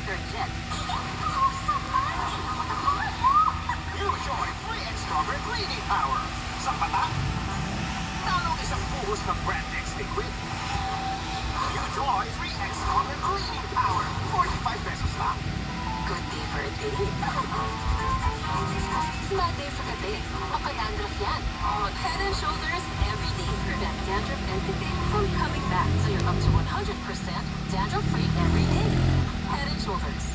detergent. You enjoy free and stronger cleaning power. Sa mata, talong isang buhos ng Brandex liquid. You enjoy free and stronger cleaning power. 45 pesos lang. Good day for a date. Bad day for a date. Maka-dandruff yan. Mag-Head and Shoulders every day. Prevent dandruff and titik from coming back. So you're up to 100% dandruff-free every day. Head and Shoulders.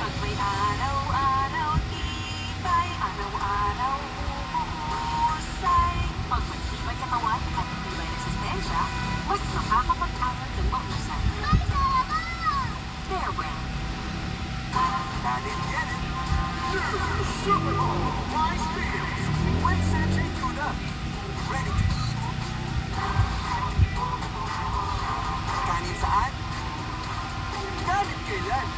Pag may araw-araw, tibay. Araw-araw, umuhusay. Pag may tibay katawan at tibay resistensya, mas makakapag-aral ng mahusay. Bear Brand. Natin yan. New Super Bowl Rice Meals with Century Tuna. Ready to eat. Kanin saan? Kanin kailan?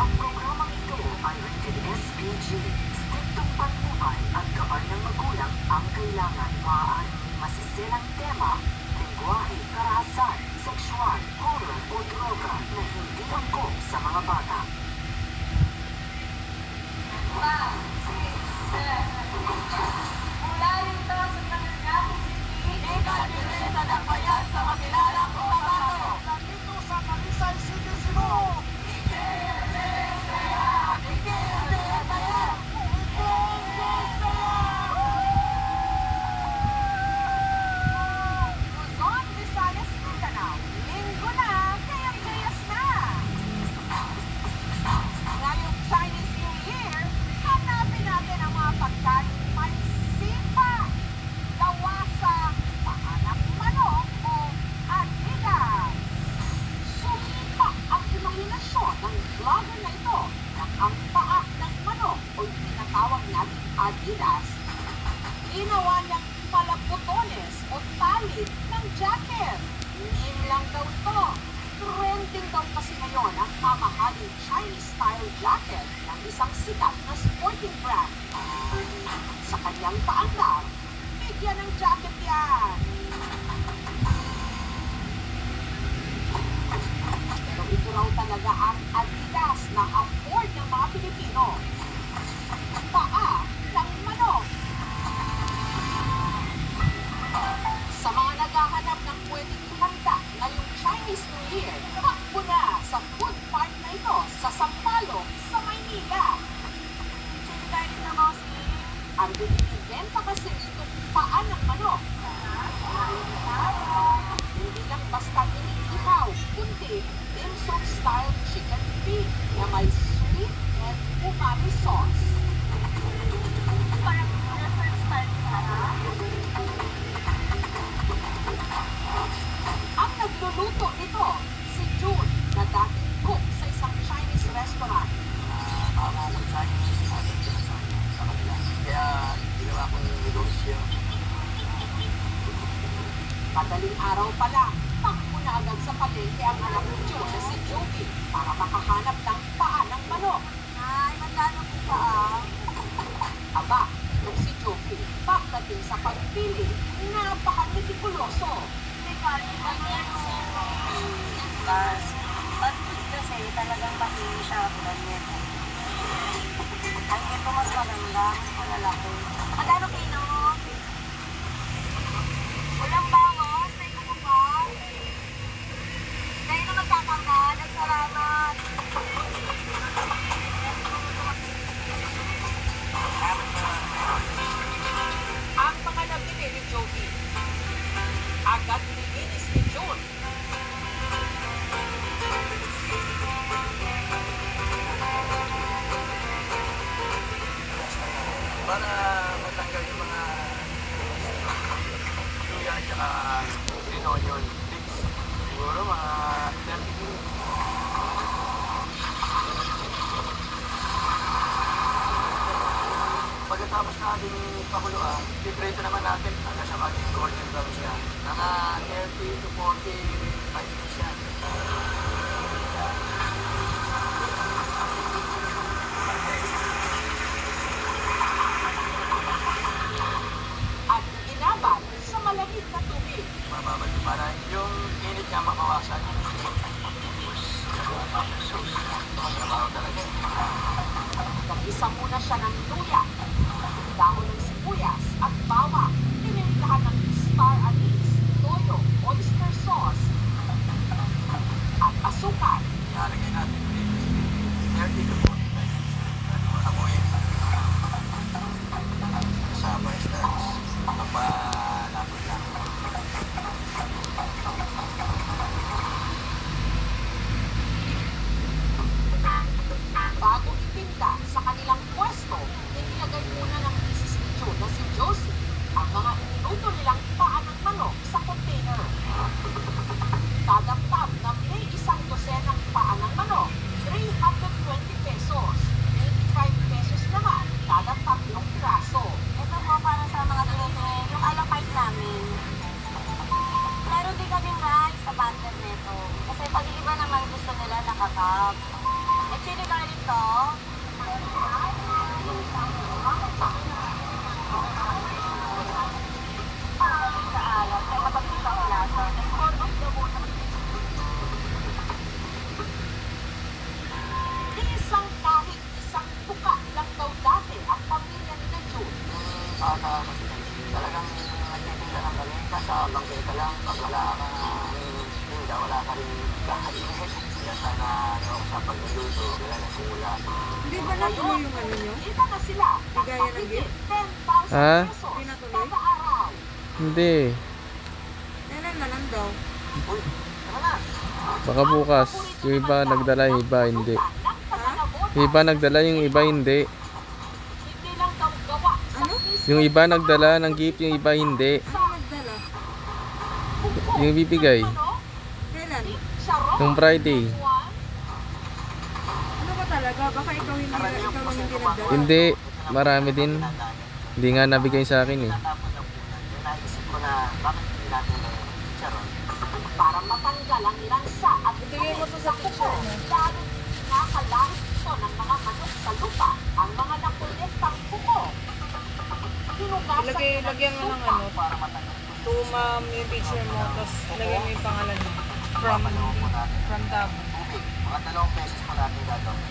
Ang programang ito ay rated SPG. Striktong patnubay at gabay ng magulang ang kailangan. Maaaring masiselang tema, lengguwahe, karahasan, sexual, horror o droga na hindi angkop sa mga bata. 5, 6, 7, 8. Mula rito sa Manangapo City, ikabilita ng bayan sa makilalang Cotabato. Nandito sa Talisay City, Cebu. Luzon, Visayas, Mindanao. Linggo na, kayang-kayas na. Ngayong Chinese New Year, hanapin natin ang mga pagkain may sipa. Gawa sa paa ng manok o adidas. Sumipa ang imahinasyon ng vlogger na ito ng ang paa ng manok o yung tinatawag natin adidas. Ginawa niyang palabotones o talid ng jacket. Meme lang daw ito. Trending daw kasi ngayon ang mamahaling Chinese-style jacket ng isang sikat na sporting brand. Sa kanyang paandar, bigyan ng jacket yan. Pero ito raw talaga ang Adidas na afford ng mga Pilipino. Paa ng manok. Sa mga naghahanap ng pwedeng ihanda ngayong Chinese New Year, takbo na sa food park na ito sa Sampaloc, sa Maynila. Sige tayo dito, bossing. Ang binibenta kasi itong paa ng manok. Hindi lang basta iniihaw, kundi dim sum style chicken feet na may sweet and umami sauce. Parang different style na. Ang nagluluto nito, si June, na dating cook sa isang Chinese restaurant. Ako ng Chinese, sa kanila. Kaya ginawa ko ng negosyo. Madaling araw pa lang, takbo na agad sa palengke ang anak ni June na si Joby para makahanap ng paa ng manok. Ay, magkano po paa? Aba, itong si Joby, pagdating sa pagpili, napaka-mitikuloso. Mas, pag food kasi talagang mahili siya tulad nito. Ang ito mas maganda, mas malalaki. Magkano kilo? Walang bangos, may kuko pa. Dahil na magkakanggan, at salamat. Ang mga nabili ni Joby, agad nilinis ni June. Para matanggal yung mga luya at saka green onion mix. Siguro mga 30 minutes. Pagkatapos natin pakuluan, piprito naman natin hanggang sa maging golden brown siya. Mga 30 to 45 minutes yan. At inabad sa malamig na tubig. Mababad para yung init niya mabawasan. Igisa muna siya ng luya, dahon ng sibuyas at bawang. Tinimplahan ng star anise, toyo, oyster sauce, at asukal. Ilalagay natin ulit. 30 to 45 minutes. Amoyin. Kasama starts. Papalapot lang. Bago itinda sa kanilang pwesto, inilagay muna ng misis ni June na si Josie ang mga iniluto nilang paa ng manok sa container. Kada tub na may isang dosenang paa ng manok, 320 pesos. 85 pesos naman kada 3 piraso. Ito po para sa mga tuloy yung alapite namin. Meron din kami rice sa bundle nito. Kasi pag iba naman gusto nila nakakap. May chili garlic to. Parang sa alat. Kaya kapag gusto ang lasa. That's all of the water. Isang kahit isang tuka lang daw dati ang pamilya ni na June. Para kasi talagang nagtitinda lang kami. Nasa bangketa lang. Pag wala ka tinda, wala ka rin kakainin. Kaya sana sa pagluluto, wala na simula. Hindi ba natuloy yung ano nyo? Kita na sila. Bigaya ng gift? 10,000 Ha? pesos Hindi natuloy? kada araw. Hindi. Kailan manan daw? Uy, tara na. Baka bukas. Yung iba nagdala, yung iba hindi. Yung iba nagdala, yung iba hindi. Hindi lang daw gawa sa Ano? mismo Yung iba nagdala ng gift, yung iba hindi. Ano nagdala? buko Yung bibigay. ng manok, Kailan? charot, Yung Friday. buwan, Ano ba talaga? Baka ikaw lang hindi nagdala. Hindi. Marami din. Hindi nga nabigay sa akin eh. Natapon na po yan. Kaya naisip ko na bakit hindi natin gawin chicharon. para matanggal ang lansa at Ibigay mo to sa kuko. teacher mo. Lalo nakalahit ito ng mga manok sa lupa ang mga nakuliktang kuko. Hinugasan Lagyan mo ng suka. ano. Para matanggal. To ma'am yung teacher mo, tapos lagyan mo yung pangalan mo. From Tabo. Tubig. Mga 2 pesos po natin gagawin.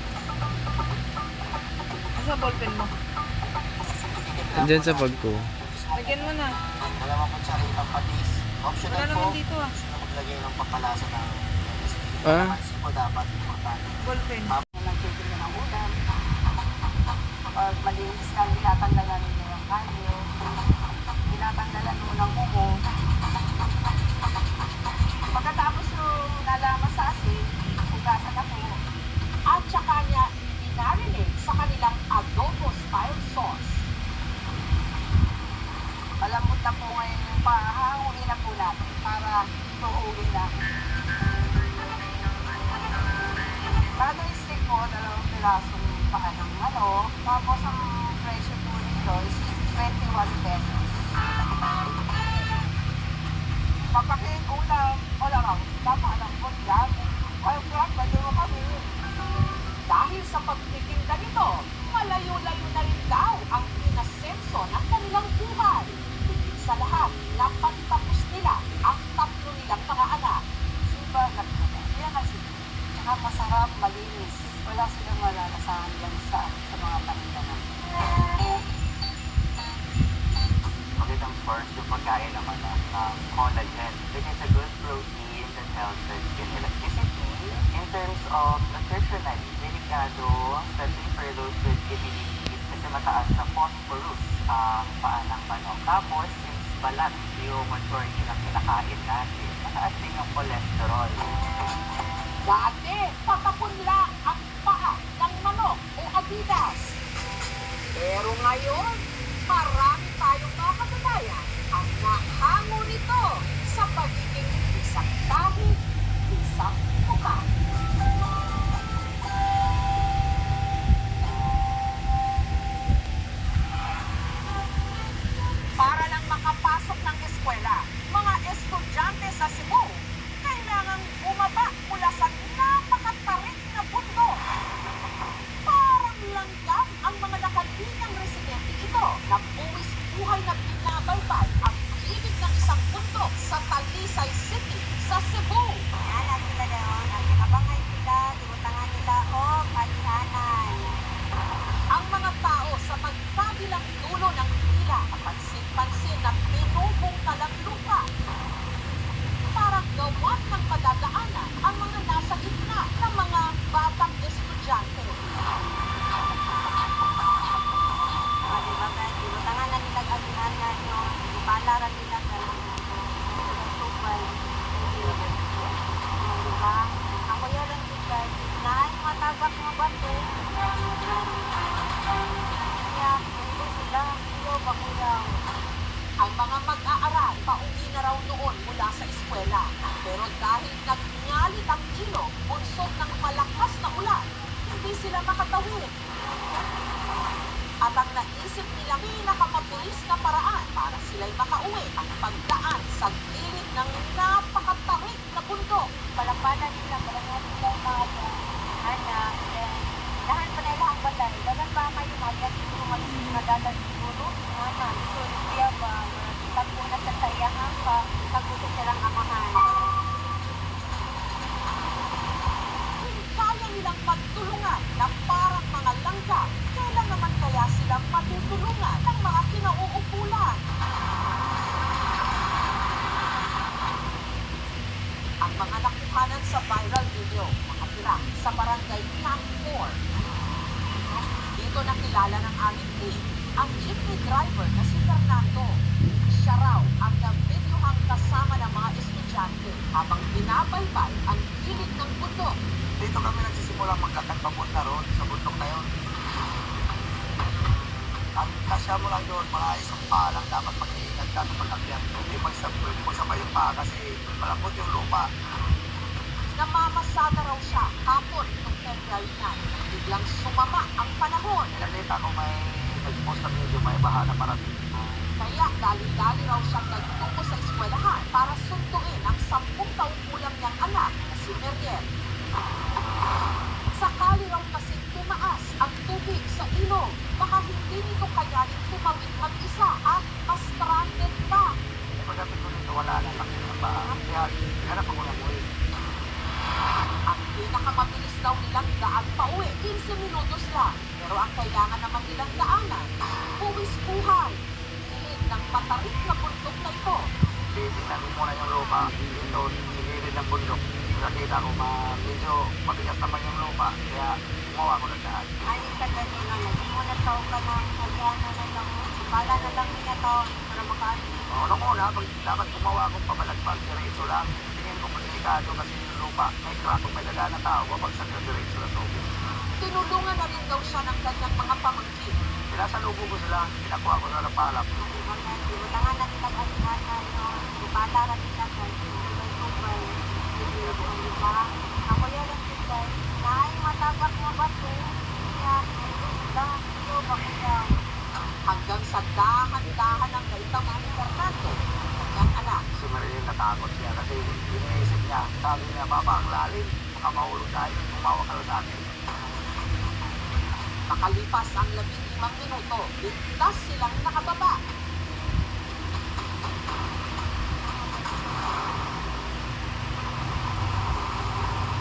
Asa ballpen mo? Andyan sa bag ko. Lagyan mo na. Wala mga kutsarita patis. Optional Wala po. naman dito ah. Gusto na maglagay ng pampalasa ng MSG. Ah? Pansin po dapat importante. Ballpen. Nagtitinda ng ulam. Pag malinis ka, tinatanggalan nila yung kalyo. Tinatanggalan mo ng kuko. Pagkatapos yung nalaman sa asin, hugasan na po. At saka niya dinarinig sa kanilang adobo style sauce. Malambot na po ngayon yung pahahuli na po natin para tuhuin na. Kada stick po, 2 pirasong paa ng manok. Tapos ang presyo po nito is 21 pesos. Papakin ulam, wala kang alam ko yan. Ay, Frank, ba't mo kami? Dahil sa pagtitinda nito, malayo-layo na rin daw ang inasenso ng kanilang buhay. Higit sa lahat, napagtapos nila ang 3 nilang mga anak. Siba, yan kasi. Tsaka masarap, malinis. Wala silang malalasahan lang sa mga paninda namin. Magandang source yung pagkain naman ng collagen. It is a good protein that helps with skin elasticity. In terms of nutritionally, delikado, especially for those with kidney disease, kasi mataas na phosphorus ang paa ng manok. Tapos, since balat yung majority ng kinakain natin, mataas din yung cholesterol. Dati, patapon lang ang paa ng manok o adidas. Pero ngayon, marami tayong mga kababayan ang nahango nito sa pagiging isang tahi, isang tuka. Para lang makapasok ng eskwela, mga estudyante sa Cebu, kailangang bumaba mula sa napakatarik na bundok. Parang langgam ang mga nakalinyang residente ito na buwis buhay na binabaybay ang ibig ng isang bundok sa Talisay ng dulo ng pila. Kapansin-pansin na pinupungkalang lupa. Parang gawan ng madadaanan ang mga nasa gitna ng mga batang estudyante. Diba guys, ibutangan na nila agihan nga no, ipalaran nila ka ng tubay. Diba? Ako yun lang din guys, naay matabak mga bate. Kaya, hindi sila, iyo ba kuya? Ang mga mag-aaral, pauwi na raw noon mula sa eskwela. Pero dahil nagngalit ang ilog, bunsod ng malakas na ulan, hindi sila makatawid. At ang naisip nilang pinakamabilis na paraan para sila'y makauwi ang pagdaan sa gilid ng napakatarik na bundok. Palampanan nila, palangan nila mga anak, lahat pa nila ang balay. Dagan ba kayo nagyan siguro nadalan siguro? Anak, so siya ba, tagpo na sa sayahan pa, tagpo silang amahan. Kaya nilang magtulungan na parang mga langga. Kailan naman kaya silang matutulungan ng mga kinauupulan? Ang mga nakuhanan sa viral video, nakatira sa barangay Camp 4. Dito nakilala ng aming team ang jeepney driver na si Fernando. Siya raw ang nabidyohang kasama ng mga estudyante habang binabaybay ang gilid ng bundok. Dito kami nagsisimulang magkakatpabot na roon sa bundok na yun. Ang kasya mo lang doon, mga isang paa lang dapat mag-iingat ka sa pag-akyat. Hindi magsabay yung paa kasi malambot yung lupa. Namamasada raw siya hapon noong February 9 nang biglang sumama ang panahon. Nakita ko may nag-post na video, may baha na parating. Kaya dali-dali raw siyang nagtungo sa eskwelahan para sunduin ang 10 taong gulang niyang anak na si Meriel. Sakali raw kasing tumaas ang tubig sa ilog, baka hindi nito kayanin tumawid mag-isa at ma-stranded pa. E pagdating ko nito, wala na lang yung baha. Kaya hanap ako ng uwi. Ang pinakamabilis daw nilang daan pa uwi, 15 minutos lang. Pero ang kailangan naman nilang daanan, buwis buhay. Gilid ng matarik na bundok na ito. Titignan ko muna yung lupa. Dito, sa gilid ng bundok. Nakita ko medyo matigas naman yung lupa. Kaya gumawa ko ng daan. Aling ka ganyan na, muna tao ka ng agihan na lang, pala na lang niya tao para makaano. Nung una, dapat gumawa akong pabalagpag diretso lang. Tingin ko delikado kasi yung lupa. May crack kung may daga na tao, wabagsak na diretso na tubig. Tinulungan na rin daw siya ng kanyang mga pamangkin. Pinasalubo ko sila, pinakuha ko na ng palap. Ibutangan na nila agihan na no, ipalaran nila ka tubay. Diba? Ako yun lang din guys, naay matabak mga bate. Kaya, hindi sila, iyo ba kuya? Hanggang sa dahan-dahan ang naitamo ni Fernando, kanyang anak. Si Marilyn natakot siya kasi iniisip niya, sabi niya, Papa, ang lalim, baka mahulog tayo, tumawa ka lang sa akin. Makalipas ang 15 minuto, ligtas silang nakababa.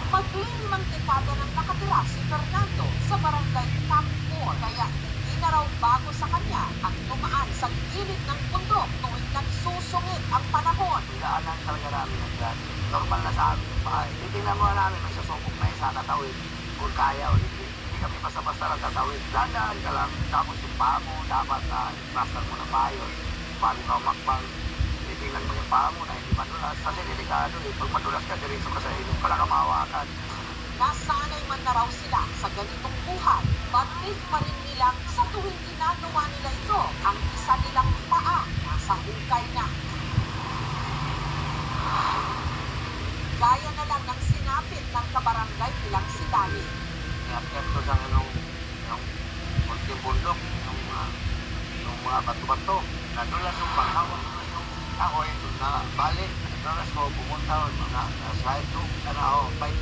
Maglimang dekada nang nakatira si Fernando sa barangay Camp 4, kaya hindi na raw bago sa kanya ang tumaan sa gilid ng bundok tuwing nagsusungit ang panahon. Daanan talaga namin ang dyan. Normal na sa amin yung bahay. Titingnan mo namin, may susubok na isa tatawid. Kung kaya o hindi. Hindi kami basta-basta lang tatawid. Dandaan ka lang. Tapos yung paa mo, dapat i-plaster mo ng maayos. Bago ka makbang, titingnan mo yung paa mo na hindi madulas. Kasi delikado eh. Pag madulas ka, diretso ka sa inyong pala kamawakan. Nasanay man na raw sila sa ganitong buhay, batit pa rin nilang sa tuwing ginagawa nila ito, ang isa nilang paa nasa hukay na. Gaya na lang ng sinapit ng kabarangay nilang si Dani. Ingat ko sa yung kunting bundok, yung mga bato-bato. Nadulas yung panghawak. Ako yung balik. Nadulas ko pumunta na slide to. Fight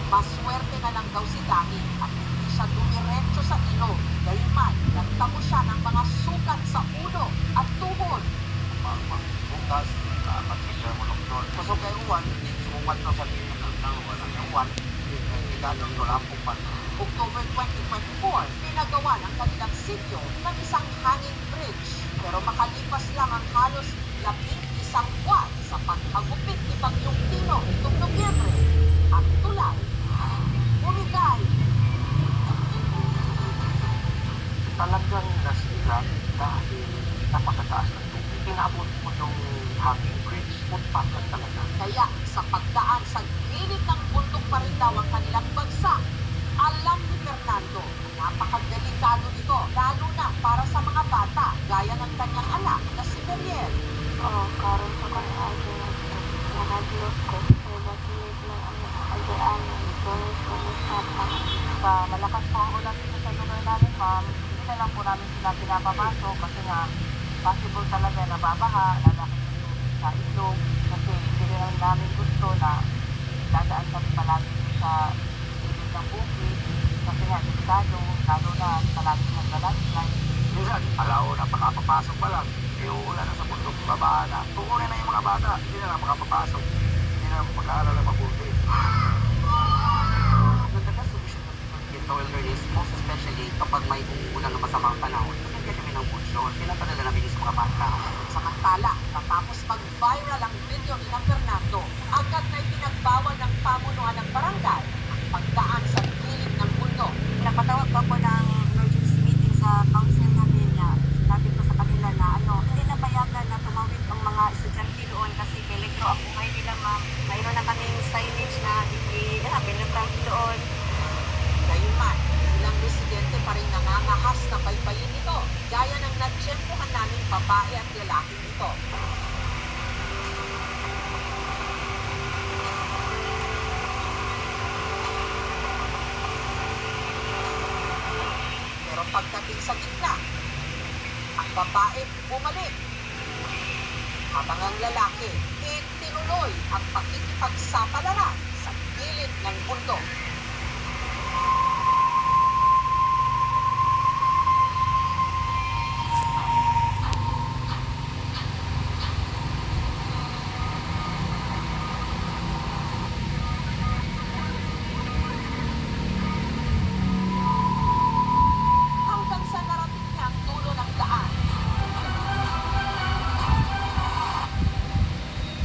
Maswerte na lang daw si Dani at hindi siya dumiretso sa ilog. Gayunman, nagtamo siya ng mga sugat sa ulo at tuhod. Bukas, mag-picture mo doktor. Pasok kayo uwan, sumumat na sa tingin ng uwan. Hindi ganun ko lang po pa. October 2024, pinagawa ng kanilang sityo ng isang hanging bridge. Pero makalipas lang ang halos 11 buwan sa paghagupit ni Bagyong Tino itong Nobyembre, ang tulay bumigay. Talagang nasira dahil napakataas ng tubig. Inabot mo yung hanging bridge, footpath lang talaga. Kaya sa pagdaan sa gilid ng bundok pa rin daw ang kanilang bagsak. Alam ni Fernando, napakadelikado nito, lalo na para sa mga bata, gaya ng kanyang anak na si Daniel. Oo, karon ko kang agi nakaglot ko. Kaya bakinig lang ang nakagdaan ng doon ko ni Papa. Sa malakas po ang ulan dito sa lugar namin, ma'am, hindi na lang po namin sila pinapapasok kasi nga possible talaga na babaha, lalaki yung tubig sa ilog kasi hindi rin namin gusto na dadaan kami palagi sa ilog ng bukid kasi nga delikado, lalo na palagi nagla-landslide. Minsan, alaw na makapapasok pa lang, uulan na sa bundok, babaha na. Tukunin na yung mga bata, hindi na lang makapapasok, hindi na mag-aaral na mabuti. The best solution to soil release, most especially kapag may umuulan ng masamang panahon, bigyan kami ng bulsyon, pinapadala namin sa mga bata. Samantala, matapos mag-viral ang video ni Fernando, agad na ipinagbawal ng pamunuan ng barangay ang pagdaan sa gilid ng bundok. Napatawag pa po ng emergency meeting sa council namin na sinabi ko sa kanila na hindi na payagan na tumawid ang mga estudyante doon kasi peligro ang buhay nila, ma'am. Mayroon na kaming signage na pinatang doon. Gayunman, ilang residente pa rin nangangahas na baybayin ito, gaya ng natsyempohan naming babae at lalaking ito. Pero pagdating sa gitna, ang babae bumalik. Habang ang lalaki, itinuloy ang pakikipagsapalaran sa gilid ng bundok. Hanggang sa narating niya ang dulo ng daan.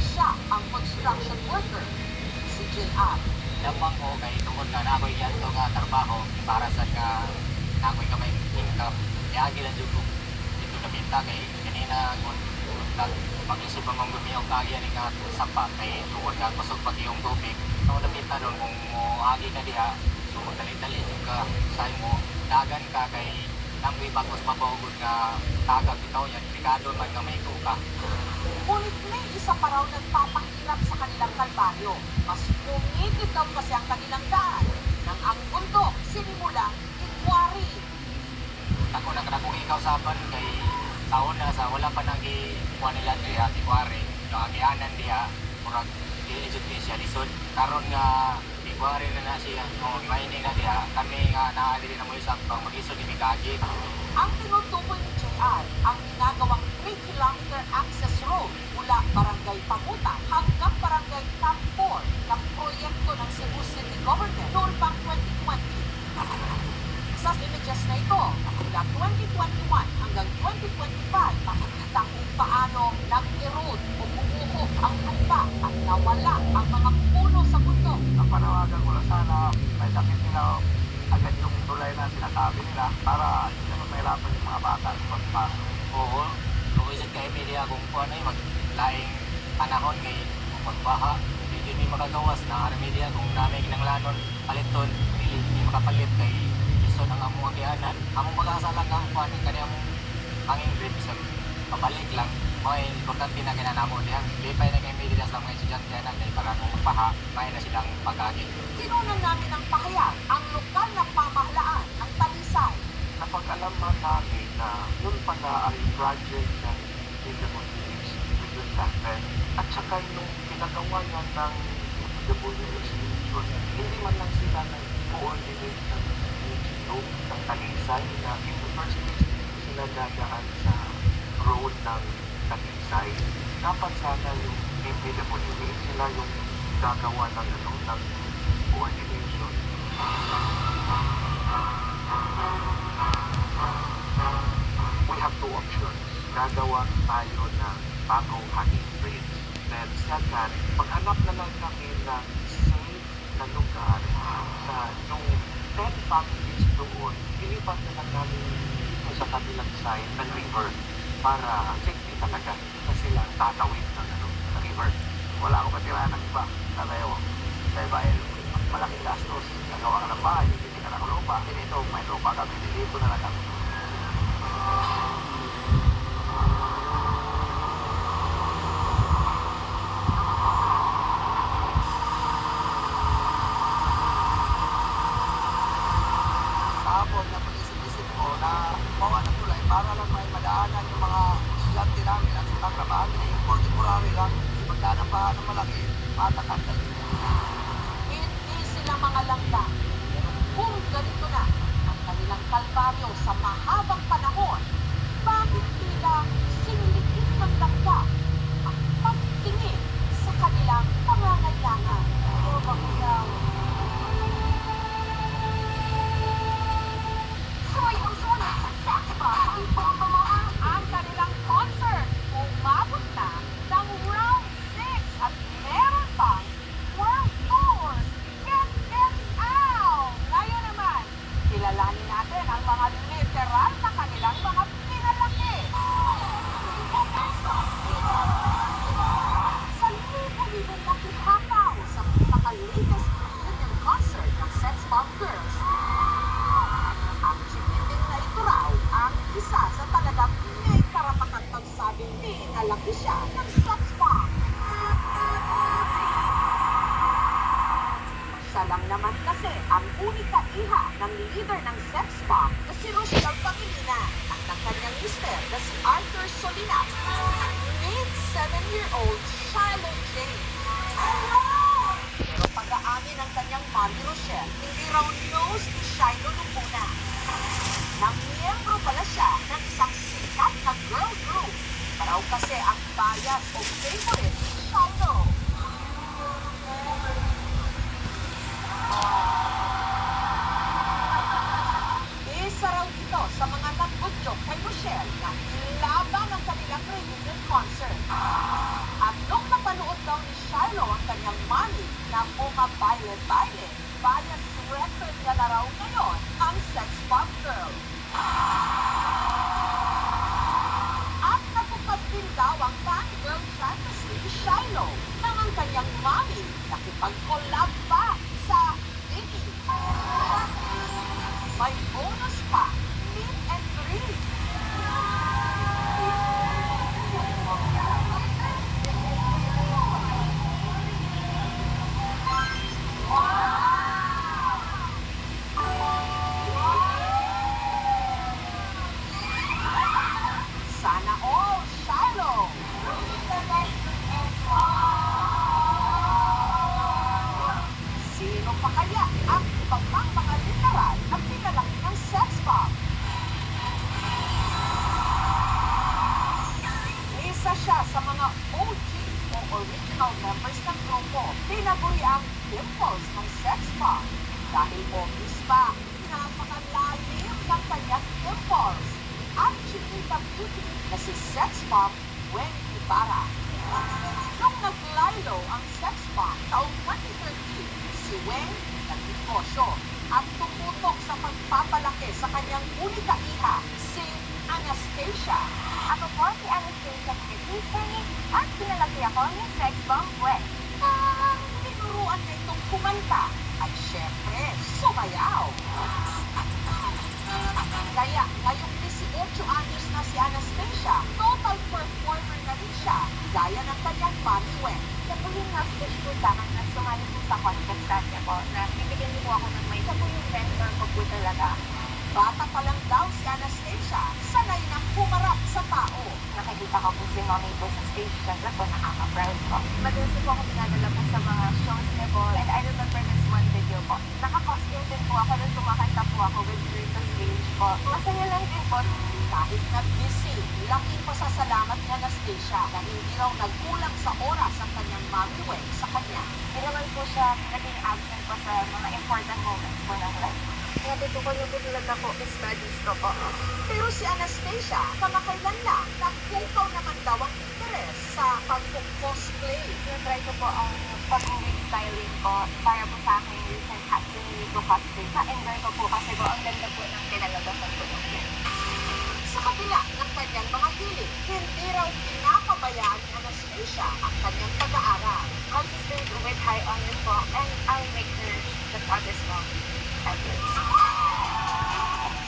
Siya ang construction worker, si JR. Lamang ko kay tungkol na nakoy yan to nga trabaho para sa nga nakoy ka may income. Yagi lang dito dito na binta kay kanina kung pag-isip pa mong gumiyaw kaya ni nga sapa kay tungkol nga kusog pati yung tubig. Nung nabinta nun kung agi ka diha, so dali-dali ka sa mo, dagan ka kay namoy bagos mapahugod nga tagag bitaw yan, delikado man nga may kuka. Ngunit may isa pa raw nagpapahirap sa kanilang kalbaryo. Mas pumikit daw kasi ang kanilang daan nang ang bundok sinimulang ikwari. Ako na kanakong ikaw saban kay taon na sa wala pa nagi kuha nila diha tikwari no agianan diha murag dili jud siya lisod karon nga tikwari na siya no mining na diha kami nga naa diri na mo isang pang mag-isod ni Mikagi. Ang tinutukoy ni JR ang ginagawang 3-kilometer access road mula Barangay Pamuta hanggang Barangay Camp 4 na proyekto ng Cebu City Government noong pang 2020. Sa images na ito, mula 2021 hanggang 2025, makikita kung paano nag-erode o bumuhok ang lupa at nawala ang mga puno sa bundok. Ang panawagan ko lang sana, may damit nila agad yung tulay na sinasabi nila para hindi naman mahirapan yung mga bata sa pagpasok. Oo, kung isip kay media kung ano yung maglaing panahon kay magbaha, hindi ni makagawas na media kung dami kinanglanon paliton, hindi makapalit kay iso ng among agianan. Among mag-asa lang ang kuan kani among hanging bridge sa pabalik lang. May importante na kinanamo diha. Lipay na kay media sa mga estudyante na kay para kung magbaha, may na silang pag-agi. Tinunan namin ang pahayag ang lokal na pamahalaan ng Talisay. Napag-alaman namin na yun pala ay project ng DWH with Cafe at saka yung pinagawa niya ng DWH Institute. Hindi man lang sila nag-coordinate ng NGO ng Talisay na in the first place sila dadaan sa road ng Talisay. Dapat sana yung DWH sila yung gagawa ng coordination. gagawa tayo ng bagong hanging bridge. Then second, maghanap na lang kami ng safe na lugar na yung 10 families doon, ilipat na lang namin dito sa kabilang side ng river para safety talaga na sila tatawid ng, ng river. Wala akong matirahan ng iba. Kaya dahil malaking gastos, nagawa ka ng bahay, hindi ka ng lupa. Dito, may lupa kami, dito na lang kami. Kahapon na pag-isip-isip ko na mawa ng tulay para lang may madaanan yung mga estudyante namin at sa trabaho for temporary lang. Pagdaan pa ng malaki, matakan na dito. Hindi sila mga langga. Pero kung ganito na ang kanilang kalbaryo sa mahabang panahon, bakit tila singlitin ng langga ang pagtingin sa kanilang pangangailangan? O bakyaw? Susunod sa sex bomb, ibomba mo ang kanilang concert. Umabot na ng round 6 at meron pang world tour. Get out! Ngayon naman, kilalanin natin ang mga literal na kanilang mga pinalaki. Sa libo-libong nakihataw sa pinaka-latest reunion concert ng Sex Bomb Girls, ang chikiting na ito raw ang isa sa talagang may karapatang pagsabing pinalaki siya ng sex bomb. Siya lang naman kasi ang unika iha ng leader ng sex bomb na si Rochelle Pangilinan at ng kanyang mister na si Arthur Solina. Meet 7-year-old Shiloh James. Pero pag-aamin ng kanyang mommy Rochelle, hindi raw knows ni Shiloh nung una. Na miyembro pala siya ng isang sikat na girl group. Paraw kasi ang bias o favorite ni Shiloh. Isa raw ito sa mga nagbudyok kay Rochelle na ilaban ang kanilang reunion concert. At nung napanood daw ni Shiloh ang kanyang mommy na bumabaile-baile, bias record niya na raw ngayon ang Sex Bomb Girl. At natupad din daw ang fangirl fantasy ni Shiloh nang ang kanyang mommy nakipag-collab pa sa Biggie. May bonus pa, meet and greet. Sana all, Shiloh! Sino pa kaya ang ibang mga literal na pinalaki ng sex bomb? Isa siya sa mga OG o original members ng grupo. Tinaguri ang dimples ng sex bomb. Dahil obvious pa, napakalalim ng kanyang dimples. At Chinita Beauty na si sex bomb Wendy Ibarra. Nung naglilo ang sex bomb taong 2013, si Weng nagnegosyo at tumutok sa pagpapalaki sa kanyang unika iha, si Anastasia. Ako po si Anastasia Christine at pinalaki ako ni Sex Bomb Weng. Tinuruan niya itong kumanta at syempre, sumayaw. Kaya ngayong 18 anyos na si Anastasia, total performer na rin siya, gaya ng kanyang mommy Weng. Siya po yung nag-push po sa akin na sumali po sa contest dati po na bibigyan niyo po ako ng may. Siya po yung mentor ko po talaga. Bata pa lang daw si Anastasia, sanay nang humarap sa tao. Nakikita ko po si mommy po sa stage, syempre po nakaka-proud po. Madalas po ako pinadala po sa mga shows niya po. And I remember this one video po. Naka-costume din po ako nung kumakanta po ako with her sa stage po. Masaya lang din po. Kahit na busy, laking pasasalamat ni Anastasia na hindi raw nagkulang sa oras ang kanyang mommy Weng sa kanya. Hindi naman po siya naging absent po sa mga important moments po ng life. Natutukan niyo po talaga po yung studies ko po. Pero si Anastasia, kamakailan lang, po ang pag-uwi styling ko para po sa aking recent acne to cosplay. Na-enjoy ko po kasi po ang ganda po ng pinalagasan ko ng hair. Sa kabila ng kanyang mga hilig, hindi raw pinapabayaan ni Anastasia ang kanyang pag-aaral. Consistent with high honors po and I'll make her the proudest mom ever.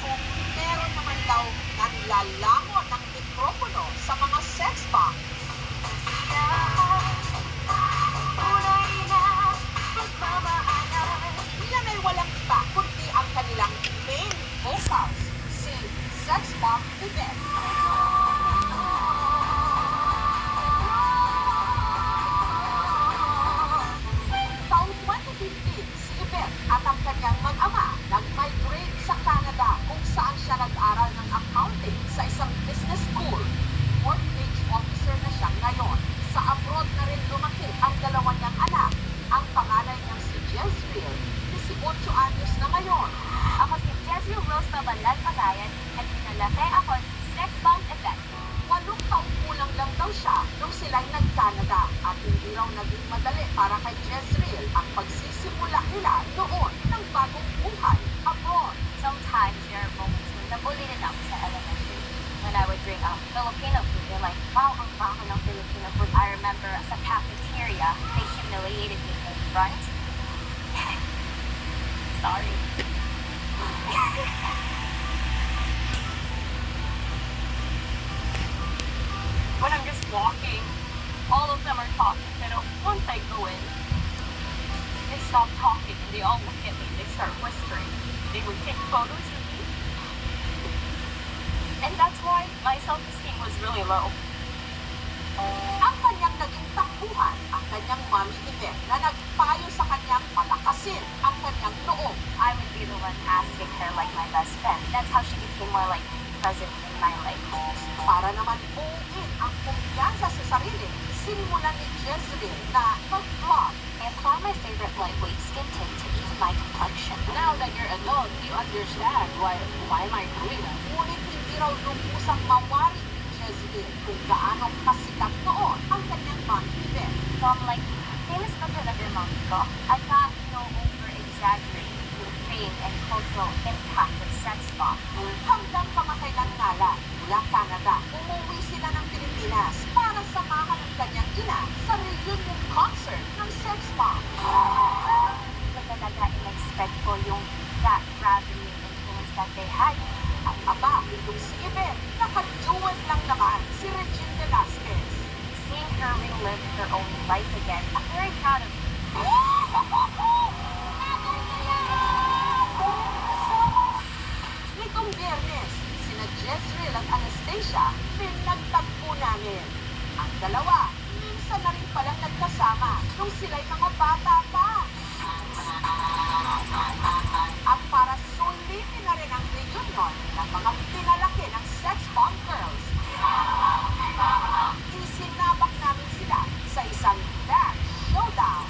Kung meron naman daw nanlalamon ng mikropono sa mga sex bomb, yan ay walang iba kundi ang kanilang main vocals, si Sex Bomb Yvette. Taong 2015, si Yvette at ang kanyang mag-ama nag-migrate sa Canada kung saan siya nag-aral ng accounting sa isang business school. Work-age officer na siya ngayon. Sa abroad na rin lumaki ang dalawa niyang anak. Ang panganay niyang si Jezreel, 18 anyos na ngayon. Ako si Jezreel Rose Babalag Pagayan at pinalaki ako si Sex Bomb Yvette. 8 taong kulang lang daw siya nung sila'y nag-Canada at hindi raw naging madali para kay Jezreel ang pagsisimula nila noon ng bagong buhay abroad. Sometimes there are moments when nabully din ako sa elementary. When I would bring up Filipino food, they're like, wow, ang baho ng Filipino food. I remember sa cafeteria, they humiliated me in front. Sorry. When I'm just walking, all of them are talking. Pero once I go in, they stop talking and they all look at me. They start whispering. They would take photos of me. And that's why my self-esteem was really low. Ang kanyang naging takbuhan, ang kanyang mami Yvette na nagpayo sa kanyang palakasin ang kanyang loob. I would be the one asking her like my best friend. That's how she became more like present in my life. Para naman buuin ang kumpiyansa sa sarili, sinimulan ni Jezreel na mag-vlog. I apply my favorite lightweight skin tint to even my complexion. Now that you're adult, you understand why am I doing that? Ngunit hindi raw lubusang mawari ni Jezreel kung gaano kasikat noon ang kanyang mami Yvette. So I'm like, famous na talaga mom ko. I can't, over-exaggerate the fame and cultural impact of sex bomb. Hanggang kamakailan nga lang, mula Canada, umuwi sila ng Pilipinas para samahan ang kanyang ina sa reunion concert ng Sex Bomb. But talaga in-expect ko yung that gravity and influence that they had. At aba, itong si Yvette, nakaduwad lang naman si Regine Velasquez. Seeing her relive her own life again, I'm very proud of her. Nitong Biyernes, sina Jezreel at Anastasia pinagtagpo namin. Ang dalawa, minsan na rin palang nagkasama nung sila'y mga bata pa. At para sulitin na rin ang reunion ng mga pinalaki ng Sex Bomb Girls, isinabak namin sila sa isang dance showdown.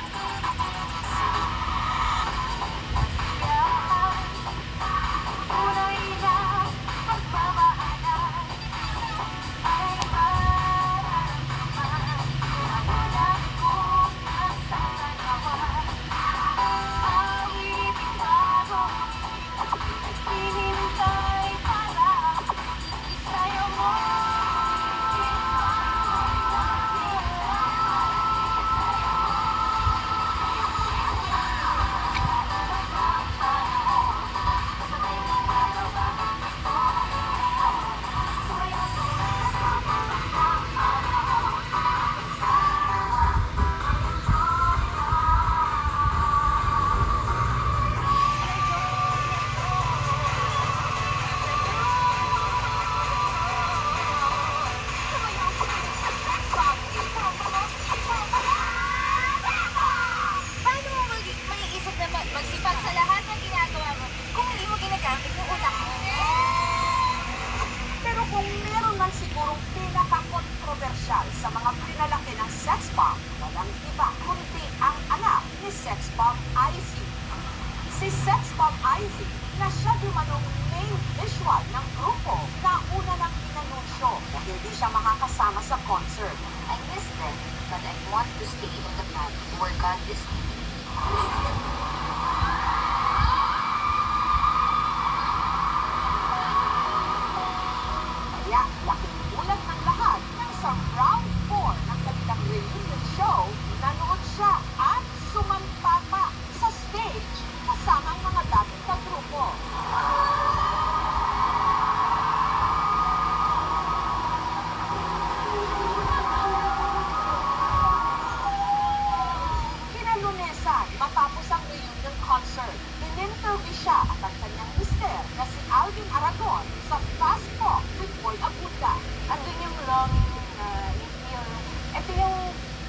Paano mo maiisip na magsipag sa lahat ng ginagawa mo kung hindi mo ginagamit yung utak mo? Pero kung meron man sigurong pinaka-kontrobersyal sa mga pinalaki ng Sex Bomb, walang iba kundi ang anak ni Sex Bomb Izzy. Si Sex Bomb Izzy na siya di manong main visual ng grupo na una nang inanunsyo na hindi siya makakasama sa concert. I miss them. but I want to stay on the path where God is leading me. Kaya laking gulat ng lahat nang sa round 4 ng kanilang reunion show, nanood siya at sumampa pa sa stage kasama ang mga dating kagrupo. Kinalunesan, matapos ang reunion concert, in-interview siya at ang kanyang mister na si Alvin Aragon sa Fast Talk with Boy Abunda. Andun yung longing na you feel, ito yung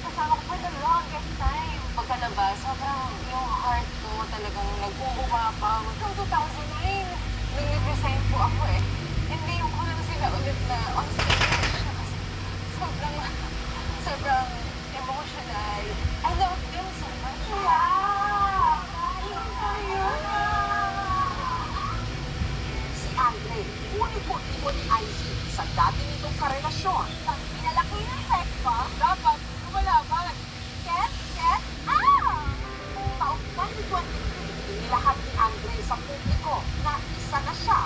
kasama ko for the longest time. Pagkalabas, sobrang yung heart ko talagang nag-uumapaw. Noong 2009, nung nag-resign po ako eh. And ngayon ko lang sila ulit na on stage. Kasi sobrang emotional. I love them so much. Si Andre, unipot-ipot ni IC sa dati nitong karelasyon. Pag pinalaki ng sex bomb, dapat lumalaban. Get, Taong 2023, inilahad ni Andre sa publiko na isa na siya,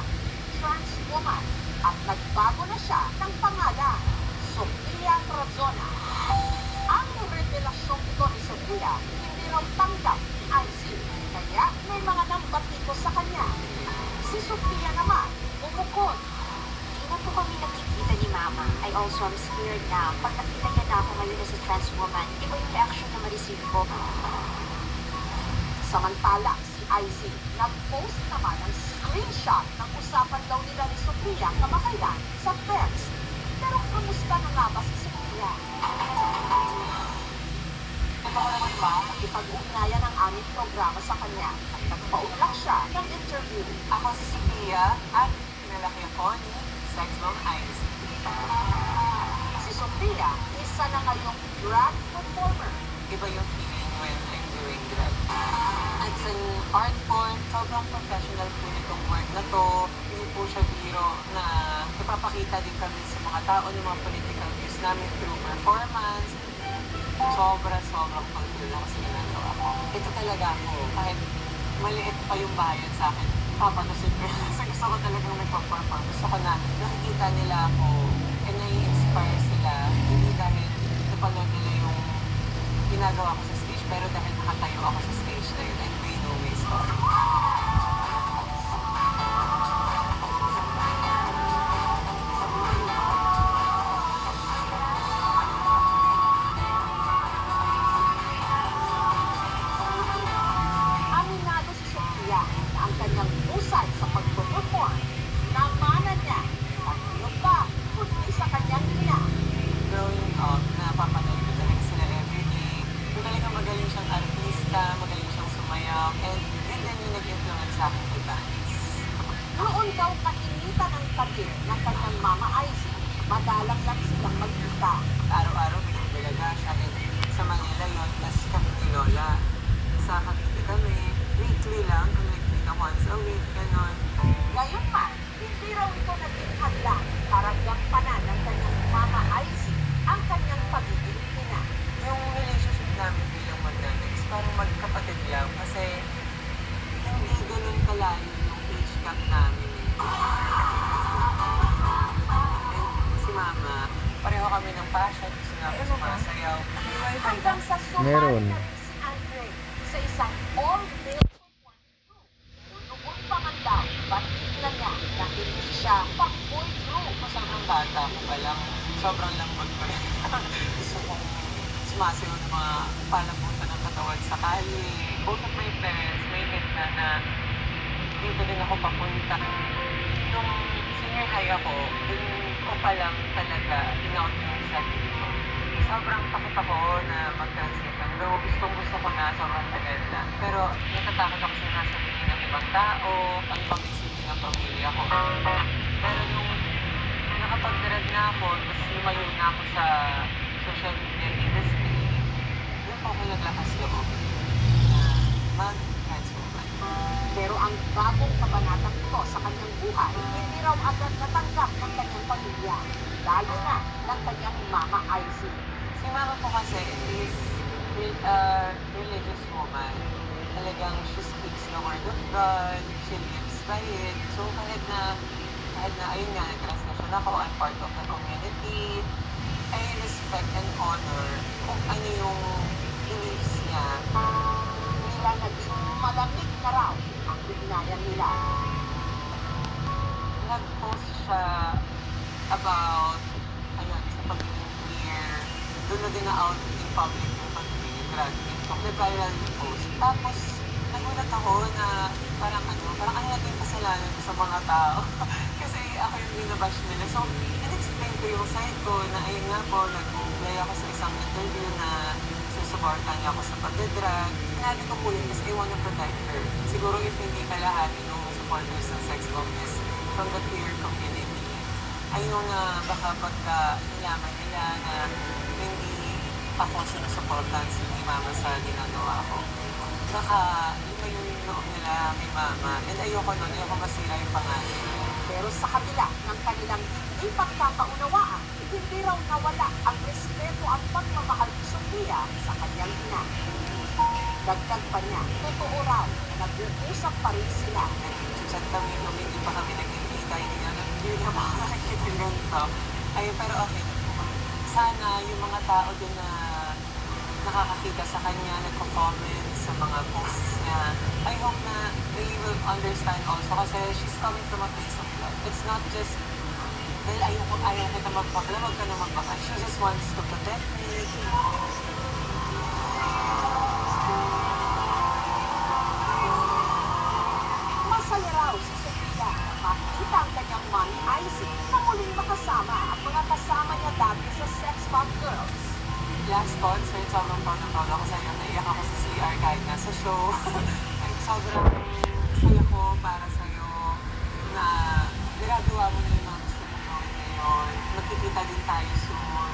trans woman, at nagbago na siya ng pangalan, Sofia Trazona. Ang revelasyong ito ni Sofia, hindi raw tanggap ni IC, kaya may mga nambatiko sa kanya. Si Sofia naman, bumukod. Hindi na po kami nakikita ni Mama. I also am scared na pag nakita niya na ako ngayon as a trans woman, iba yung reaction na ma-receive ko. Samantala, si IC nag-post naman ng screenshot ng usapan daw nila ni Sofia kamakailan sa text. Pero kamusta na nga ba si Sofia? Ito ko naman ba, ipag-ugnayan ang aming programa sa kanya at nagpaunlak siya ng interview. Ako si Sophia at pinalaki ako ni Sex Bomb Ice. Si Sofia, isa na ngayong drag performer. Iba yung feeling when I'm doing drag. It's an art form, sobrang professional po nitong work na to. Hindi po siya biro na ipapakita din kami sa mga tao ng mga political views namin through performance. Sobrang fulfill ako sa ginagawa ko. Ito talaga ako, kahit maliit pa yung bayad sa akin, papatusin ko. Kasi gusto ko talagang nagpa-perform. Gusto ko na nakikita nila ako and nai-inspire sila. Hindi dahil napanood nila yung ginagawa ko sa stage, pero dahil nakatayo ako sa stage na yun and they know my story. Aminado si Sofia na ang kanyang husay sa pag-perform, namana niya at ano pa, kundi sa kanyang ina. Growing up, napapanood ko talaga sila everyday. Kung talagang magaling siyang artista, magaling siyang sumayaw, and yun din yung nag-influence sa akin kay Banks. Noon daw kainitan ang kabir ng kanyang mama Icy, madalang lang silang magkita. Araw-araw binibalaga siya, and sa Manila yun, tas kami ni Lola. Sa Cavite kami, weekly lang, kung nagkita once a week, gano'n. Ngayon man, hindi raw ito naging hadlang para gampanan ng kanyang mama Icy ang kanyang pagiging ina. Yung relationship namin bilang mag-nanay is parang magkapatid lang kasi hindi ganun kalayo yung age gap namin eh. And si Mama, pareho kami ng passion, gusto nga ako sumasayaw. Hanggang sa Meron. sumali na rin si Andre sa isang all-male performance group. Unugon pa man daw, ba't tignan niya na hindi siya pang-boy group. Sobrang bata ko pa lang, sobrang lambot ko rin. Gusto kong sumasayaw ng mga palabutan ng katawan sa kalye. Both of my parents may hit na dito din ako papunta. Nung senior high ako, dun ko pa lang talaga in-out yung sarili ko. Sobrang takot ako na mag-transition. Though gusto ko na, sobrang tagal na. Pero natatakot ako sa nasabihin ng ibang tao, ang pag-isipin ng pamilya ko. Pero nung nakapag-grad na ako, tapos lumayo na ako sa social media industry, doon po ako naglakas loob na mag-trans woman. Pero ang bagong kabanatang ito sa kanyang buhay, hindi raw agad natanggap ng kanyang pamilya, lalo na ng kanyang mama Icy. Si mama ko kasi is religious woman. Talagang she speaks the word of God, she lives by it. So kahit na ayun nga, nag-translation ako, I'm part of the community, I respect and honor kung ano yung beliefs niya. Nila naging malamig na raw ang ugnayan nila. Nag-post siya about, ayun, sa pagiging queer. Doon na din na-out in public yung pagiging drag queen. So, nag-viral yung post. Tapos, nagulat ako na parang ano naging kasalanan ko sa mga tao. Kasi ako yung binabash nila. So, in-explain ko yung side ko na ayun nga po, nag-play ako sa isang interview na susuportan niya ako sa pagdadrag. Sinabi ko po yun kasi I wanna protect her. Siguro if hindi kalahati ng supporters ng sex bomb is from the queer community. Ayun na baka pagka nalaman nila na hindi ako sinusuportan ni mama sa ginagawa ko. Baka yun yung loob nila kay mama. And ayoko masira yung pangalan. Pero sa kabila ng kanilang hindi pagkakaunawaan, hindi raw nawala ang respeto at pagmamahal ni Sofia sa kanyang ina. Dagdag pa niya, totoo raw na nag-uusap pa rin sila. Nag-chat kami nung hindi pa kami nagkikita. Hindi na makakakita yung ganito. Ayun, pero okay na po. Sana yung mga tao din na nakakakita sa kanya, nagko-comment sa mga posts niya, I hope na they will understand also kasi she's coming from a place of love. It's not just dahil ayaw kita magpakla, wag ka na magpakla. She just wants to protect me. Masaya raw si Sofia makita ang kanyang mommy Isaac na muling makasama ang mga kasama niya dati sa Sex Bomb Girls. Last concert, sobrang proud ako sa'yo. Naiyak ako sa CR kahit nasa show. Ay, sobrang saya ko para sa'yo na nagagawa mo na yung mga gusto mong gawin ngayon. Magkikita din tayo soon.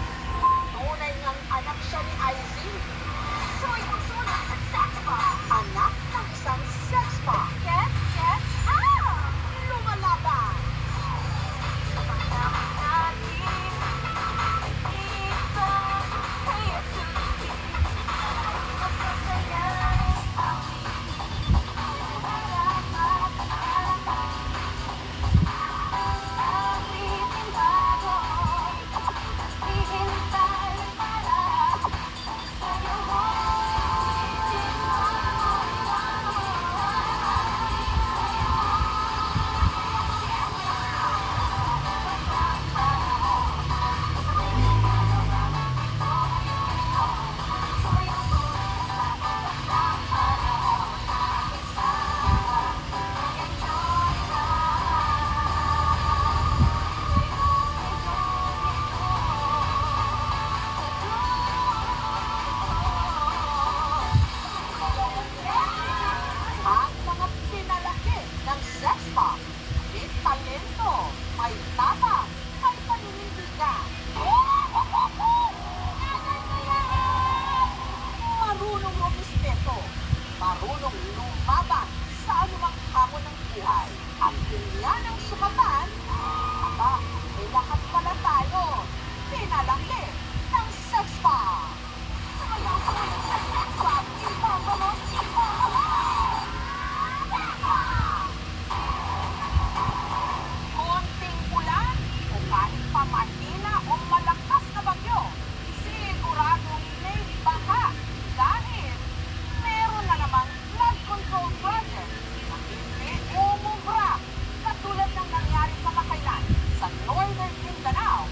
Tunay ngang anak siya ni Isaac. Sumunod sa sex bomb. Anak ng isang sex bomb. Get out! Lumalaban. Ang mga pinalaki ng sex bomb. May talento, may tapang, may paninindigan. Marunong rumispeto, marunong lumaban sa anumang hamon ng buhay. At kung yan ang sukatan, aba, may lahat pala tayo. Pinalaki ng sex bomb. Sumayaw ka ng sex bomb, ipapamos, konting ulan o kahit pa mahina o malakas na bagyo, siguradong may baha dahil meron na namang flood control project na hindi umubra katulad ng nangyari kamakailan sa Northern Mindanao.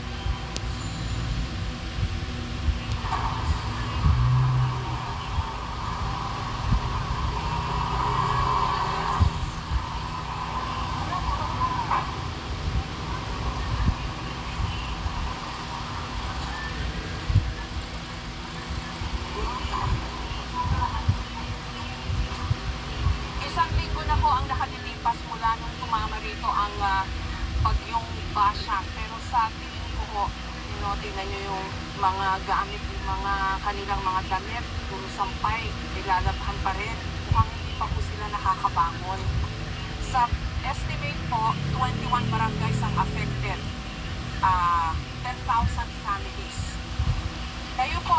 Isang linggo na po ang nakadilipas mula nung tumama rito ang bagyong Basha. Pero sa tingin ko po, tingnan nyo yung mga gamit, yung mga kanilang mga damit, yung sampay, nilalabhan pa rin. Mukhang hindi pa po sila nakakabangon. Sa estimate po, 21 barangays ang affected. 10,000 families. Kayo po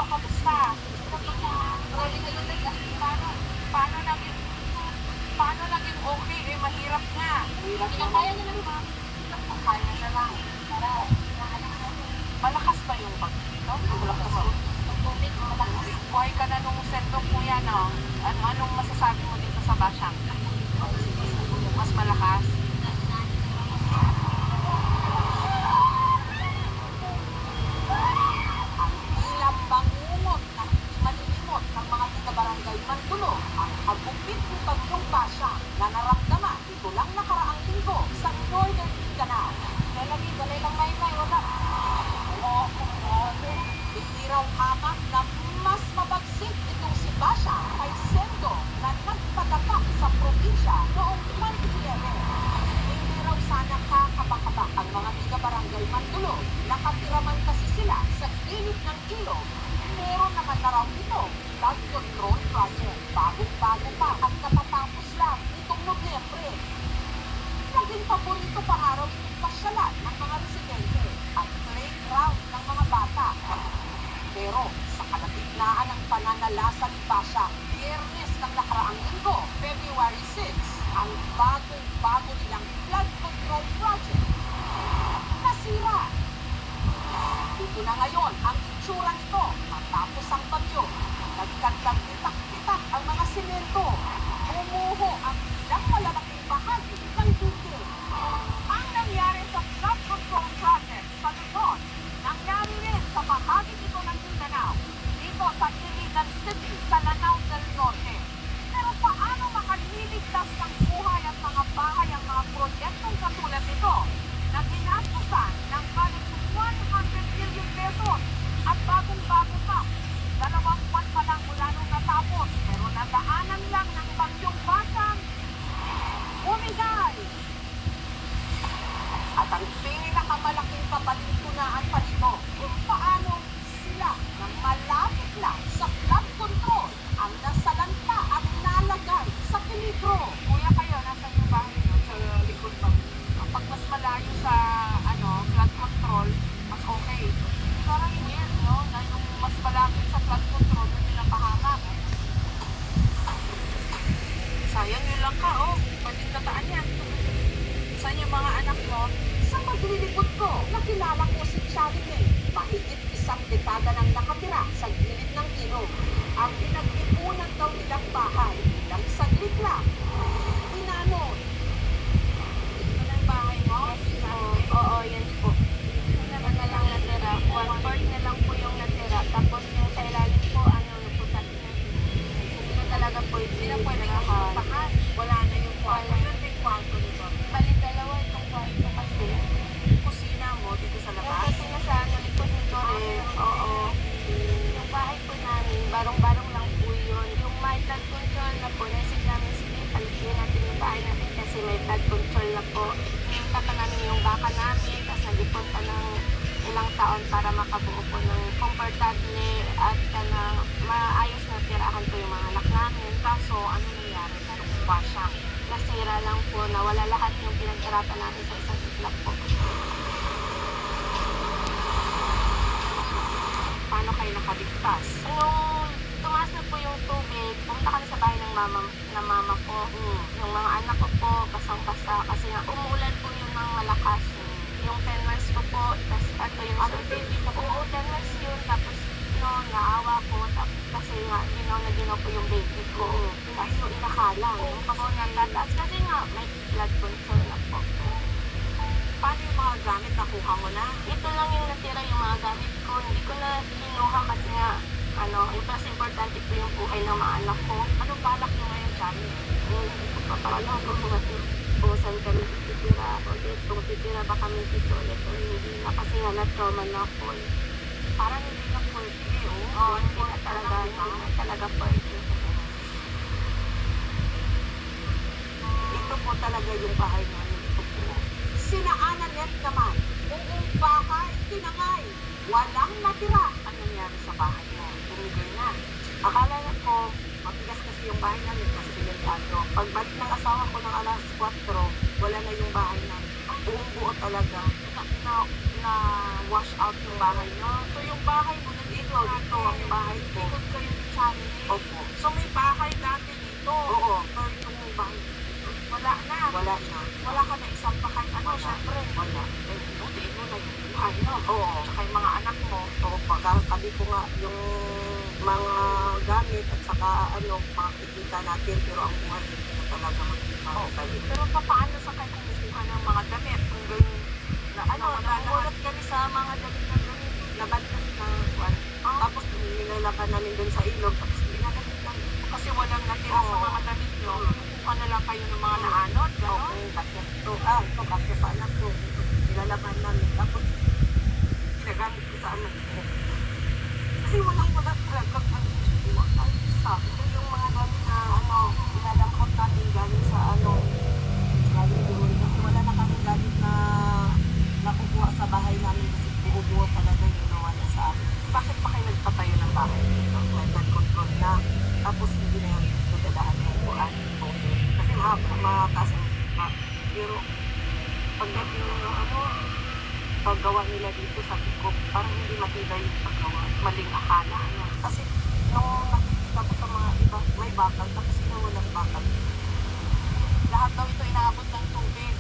dinala sa Libasha, Biyernes ng nakaraang linggo, February 6, ang bagong-bago nilang flood control project. Nasira. Ito na ngayon ang itsura nito matapos ang bagyo. Nagkagdag pitak-pitak ang mga simento. Bumuho ang ilang malalaking bahagi ng tubig. Ang nangyari sa flood control project sa Luzon, nangyari rin sa bahagi nito ng Mindanao, dito sa Iligan City, sa Lanao del Norte. Pero paano makaliligtas ng buhay at mga bahay ang mga proyektong katulad nito na ginastusan ng halos 100 million pesos at bagong-bago pa? 2 buwan pa lang mula nung natapos, pero nadaanan lang ng bagyong Basang, umigay. At ang pinakamalaking kabalintunaan pa nito kung paano sila na malapit lang sa flood control ang nasalanta at nalagay sa peligro. Kuya, kayo, nasa yung bahay nyo? Sa likod ba? Kapag mas malayo sa flood control, mas okay. Parang weird, no? Na yung mas malapit sa flood control, yun yung napahamak. Sayang yun lang ka, oh. Pwedeng nataan yan. Saan yung mga anak mo? Sa paglilipod ko, nakilala ko si Charlie. Mahigit 1 dekada nang nakatira sa gilid ng ilog. Ang pinag-ipunan daw nilang bahay, ilang saglit lang. Inanon. Ito na yung bahay mo? Oo, yan po. Yan na lang natira. 1/4 na lang po yung natira. Tapos yung sa ilalim po, naputas na. Hindi na talaga po Hindi na pwede kumpahan. Wala na yung kwarto. Wala. Ano yung kwarto nito? Bali, 2 itong kwarto kasi. Kusina mo dito sa Yung labas? kasi nasa likod nito rin. Oo. Yung bahay po namin, barong-barong lang po yun. Yung may flood control na po, naisip namin, sige, palitin natin yung bahay natin kasi may flood control na po. Yung tata namin yung baka namin, tapos nag-ipon pa ng ilang taon para makabuo po ng komportable at maayos na tirahan po yung mga anak namin. Kaso, ano nangyari? Narumpa siya. Nasira lang po, nawala lahat yung pinagkirapan namin sa isang itlap po. Paano kayo nakaligtas? Nung tumaas na po yung tubig, pumunta kami sa bahay ng mama ko. Yung mga anak ko po, basang-basa kasi nga umuulan po yung mga malakas. Yung 10 months ko po, tapos yung baby ka po? Oo, 10 months yun. Tapos naawa ko, kasi nga ginaw na ginaw po yung baby ko. Tapos yung inakalang. Kasi natataas kasi nga may blood control na po. Paano yung mga gamit nakuha mo na? Ito lang yung natira yung mga gamit ko. Hindi ko na kinuha kasi nga, yung mas importante po yung buhay ng mga anak ko. Anong balak nyo ngayon, Charlie? Hindi ko pa paano kung saan kami titira ulit. Kung titira ba kami dito ulit o hindi na. Kasi nga na-trauma na ako. Parang hindi na pwede, oh. Oo, hindi na talaga pwede. Ito po talaga yung bahay namin. Ito po. Sina Ananet naman, buong bahay, tinangay. Walang natira. Ang nangyari sa bahay mo? Bumigay na. Akala na ko, Matigas kasi yung bahay namin kasi simentado. Pagbalik ng asawa ko ng alas 4, wala na yung bahay namin. Ang buong buo talaga. Na wash out yung bahay nyo. So yung bahay mo nandito ang bahay ko. ikot kayo ni Charlie. Opo. So may bahay dati dito. Oo. Pero yung bahay Wala na. wala na. Wala ka na isang pakan. Syempre. Wala. Butiin mo na yung buhay, no? Oo. Tsaka yung mga anak mo. Oo, pagkasabi ko nga yung mga gamit at saka makikita natin pero ang buhay hindi na talaga magkita. Pero paano sa kayo kumukuha ng mga damit? Kung ganyan, Namulat kami sa mga damit na doon. Laban kami na kwan. Tapos nilalaban namin doon sa ilog. Tapos ginagamit lang. kasi walang natira sa mga damit nyo, kumukuha na lang kayo ng mga naanod, gano'n? Okay, kasi ito kasi sa anak ko. Nilalaban namin. Tapos ginagamit ko sa anak ko. Kasi wala talaga ang ay, sabi ko yung mga gamit na inadampot natin galing sa galing doon. Kasi wala na kami gamit na nakukuha sa bahay namin kasi buo-buo talaga yung nawala sa amin. Bakit pa kayo nagpatayo ng bahay dito? May blood control na. Tapos hindi na yan dadaan ng buwan. Kasi mataas ang pero pagdating paggawa nila dito sa Bicop, parang hindi matibay yung paggawa. Maling akala. Kasi nung nakita tapos sa mga iba may bakal, tapos ito walang bakal. Lahat daw ito inaabot ng tubig.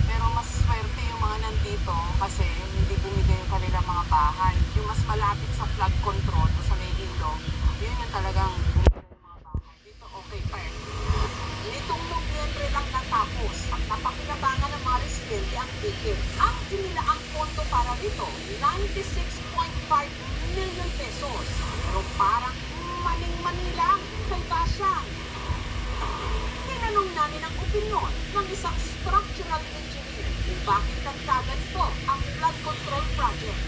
Pero mas swerte yung mga nandito kasi hindi bumigay yung kanilang mga bahay. Yung mas malapit sa flood control o sa may ilog, yun yung talagang bumigay yung mga bahay. Dito okay pa eh. Nitong Nobyembre lang natapos at napakinabangan ng mga residente ang ticket. Ang inilaang pondo para rito, 96.5 million pesos. Pero parang maning-mani lang kay Basya. Tinanong namin ang opinyon ng isang structural engineer kung bakit nagkaganito ang flood control project.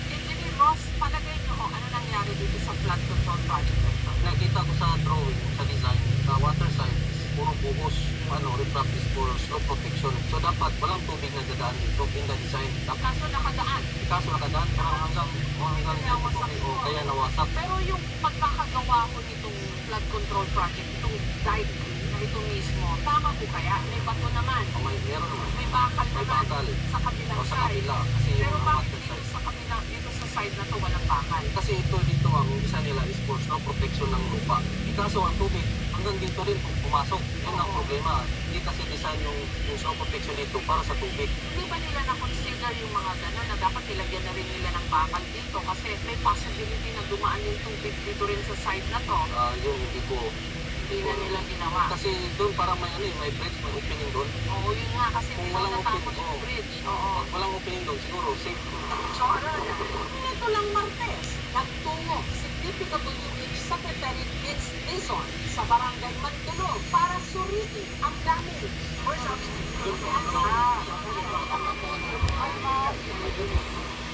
Engineer Ross, palagay nyo ano nangyari dito sa flood control project na ito? Nakita ko sa drawing, sa design, sa water side, puro buhos yung refractive for slope protection. So dapat walang tubig na dadaan dito in the design. Kaso nakadaan. Kaso nakadaan parang hanggang o kaya nawasak. Pero yung pagkakagawa ko nitong flood control project, itong dike na ito mismo, tama po kaya? May bato naman. Meron naman. May bakal May naman bakal. sa kabilang O sa side. kabila. Kasi Pero yung bakit water dito side. sa kabila, dito sa side na to walang bakal? Kasi dito ang isa nila is for slope protection ng lupa. Kaso ang tubig hanggang dito rin pumasok. Yan ang problema. Hindi kasi design yung slope protection dito para sa tubig. Hindi ba nila na-consider yung mga gano'n na dapat nilagyan na rin nila ng bakal dito kasi may possibility na dumaan yung tubig dito rin sa side na to. Yung hindi ko. Hindi na nila ginawa. Kasi doon parang may may bridge, may opening doon. Oo, yun nga kasi Kung hindi walang natapos opening, yung oo. bridge. Oo. Pag walang opening doon, siguro safe. So ano na? Nito lang Martes, nagtungo si DPWH Secretary Vince Dizon sa Barangay Mandulog para suriin ang damage.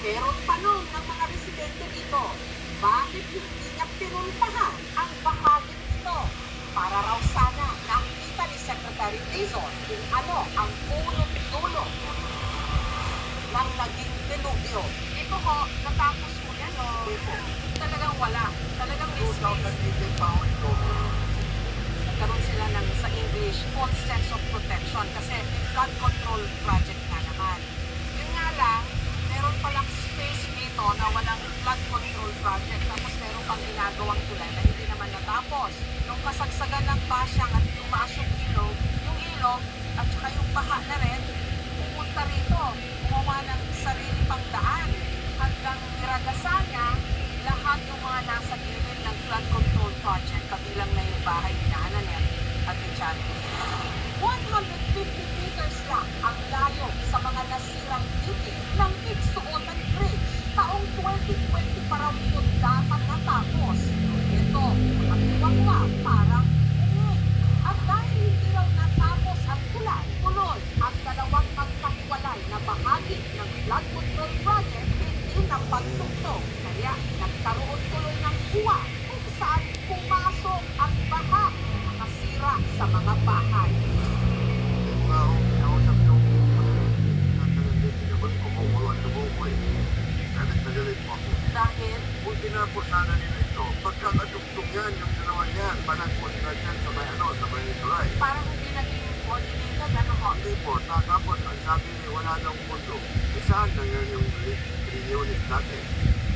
Pero tanong ng mga residente dito, bakit hindi niya pinuntahan ang bahaging ito? Para raw sana nakita ni Secretary Dizon kung ano ang ulot-dulo ng naging delubyo. Ito ho, natapos mo yan o talagang wala. Talagang misplace. Nagkaroon sila ng sa English, false sense of protection kasi flood control project nga naman. Yun nga lang, meron palang space dito na walang flood control project tapos meron pang ginagawang tulay na hindi naman natapos. Nung kasagsagan ng basyang at tumaas yung ilog at saka yung baha na rin, pumunta rito, gumawa ng sarili pang daan hanggang niragasa niya lahat ng mga nasa gilid ng flood control project kabilang na yung bahay ni Ananet at ni Charlie. 150 meters lang ang layo sa mga nasirang dike ng Igsuotan Bridge. Taong 2020 pa raw ito dapat natapos. Ito, nakatiwangwa, parang ungay. At dahil hindi raw natapos ang tuloy ang dalawang magkahiwalay na bahagi ng flood control project hindi na pagtugtog. Kaya nagkaroon tuloy ng buwa kung saan pumasok ang baha na nakasira sa mga bahay. Dahil Kung tinapos sana nila ito, pagkakadugtong yan, yung dalawa yan, panagpunod yan sa may tulay. parang hindi naging coordinated, ano ho? Hindi po, tapos ang sabi wala daw mundo. Saan na yan yung 3 units natin?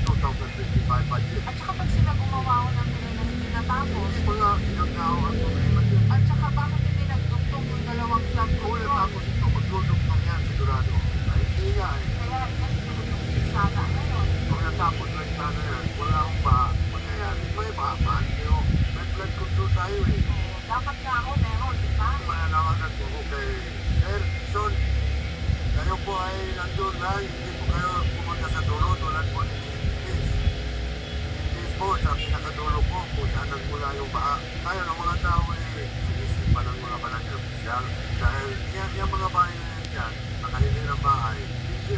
2025 budget. At saka pag sila gumawa ko ng tulay na hindi natapos, Mga ilang tao ang problema dyan. at saka bakit hindi nagdugtong yung dalawang flood Kung control? natapos ito, magdudugtong yan sigurado. Ay, hindi nga eh. Kaya yan sunod yung pisada ngayon. Kung natapos lang sana yan, wala akong ba, mangyayari. May bahaman, pero may flood control tayo eh. Dapat nga ako meron, di ba? Mananawagan po ko kay Sir Son. Kayo po ay nandun na, hindi po kayo pumunta sa dulo tulad po ni Liz. Liz po, sa pinakadulo po kung saan nagmula yung baha. Tayo ng mga tao ay sinisipan ng mga barangay opisyal. Dahil yung mga bahay na yan dyan, nakahililang bahay,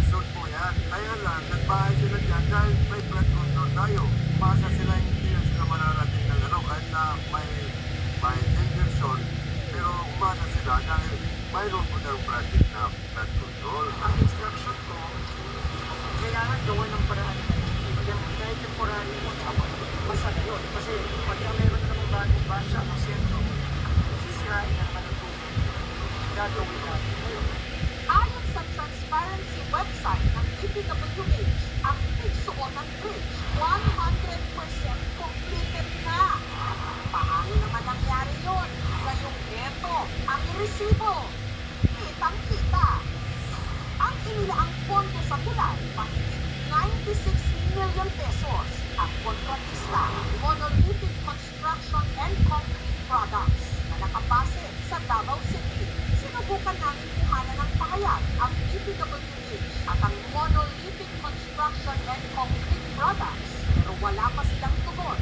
Son po yan. Kaya lang, nagbahay sila dyan dahil may flood control tayo. Umasa sila hindi na sila manarating ng kahit na may Henderson, pero umasa sila dahil mayroon po ng project na flood control. Ang instruction ko, kailangan gawa ng paraan. Kahit temporary mo, basta na yun. Kasi pagka meron na mga bagong bansya o sentro, sisirain na naman ang tubig. Gagawin natin. Ayon sa transparency website ng DPWH ang Pigsuotan Bridge. 100% completed na. Paano naman nangyari yun? Ngayong eto ang resibo. Kitang-kita. Ang inilaang pondo sa tulay, mahigit 96 million pesos. Ang kontratista, Monolithic Construction and Concrete Products na nakabase sa Davao City. Sinubukan namin kuhanan ng pahayag ang DPWH at ang Monolithic Construction and Concrete Products, pero wala pa silang tugon.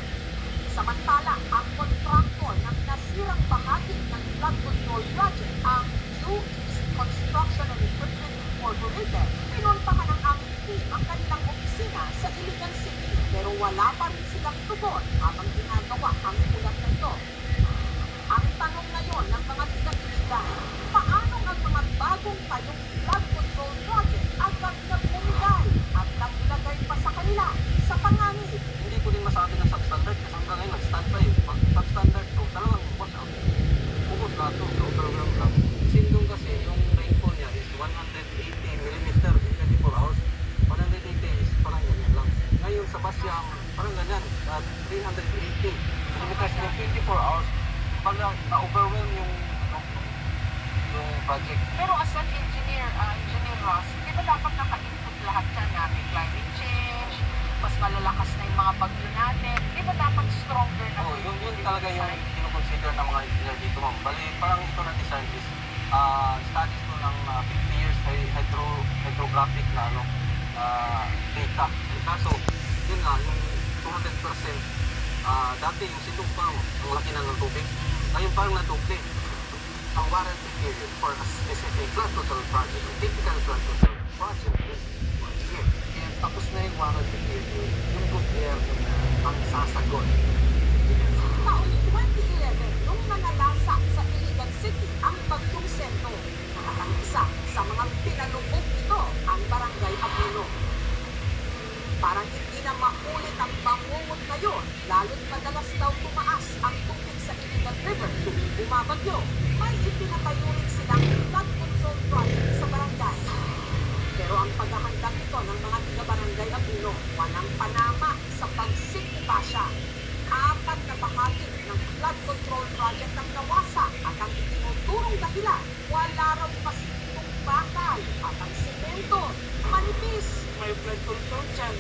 Samantala, ang kontraktor ng nasirang bahagi ng flood control project, ang New East Construction and Equipment Incorporated, pinuntahan ng aming team ang kanilang opisina sa Iligan City, pero wala pa rin silang tugon habang ginagawa ang ulat na ito. Ang tanong ngayon ng mga tiga-Iligan, paano ang mga bagong tayong flood control project agad nagbumigay at naglagay pa sa kanila sa panganib? Hindi ko din masabi na substandard kasi hanggang ngayon nag-standby. Pag substandard to, talagang wash out. Ubus na ito, so talagang lang. Sindong kasi yung rainfall niya is 180 mm in 24 hours. 180 is parang ganyan lang. Ngayon sa Basyang, parang ganyan, at 380 mm in 24 hours. Pag na-overwhelm yung project. Pero as an engineer, Engineer Ross, di ba dapat naka-input lahat yan natin? Climate change, mas malalakas na yung mga bagyo natin. Di ba dapat stronger na? Oh, yun talaga yung kinukonsider ng mga engineer dito, ma'am. Bali, parang ito na design is studies to ng 50 years hydrographic na data. Kaso, yun nga, yung 200%, dati yung Sindong Farm, ang laki na ng tubig. Ngayon parang nadoble. Ang warranty period for a specific flood control project, a typical flood control project is 1 year. And tapos na yung warranty period, yung gobyerno na ang sasagot. Taong 2011, nung nanalasa sa Iligan City ang Bagyong Sento, ang isa sa mga pinalubog nito ang Barangay Abuno. Parang hindi na maulit ang bangungot ngayon, lalo't madalas daw tumaas ang tubig sa Iligan River tuwing bumabagyo. May ipinatayo rin silang flood control project sa barangay. Pero ang paghahanda nito ng mga taga-barangay Abuno, walang panama sa pagsikupasya. 4 na bahagi ng flood control project ang nawasa at ang itinuturong dahilan, wala raw kasi itong bakal at ang semento, manipis. May flood control dyan.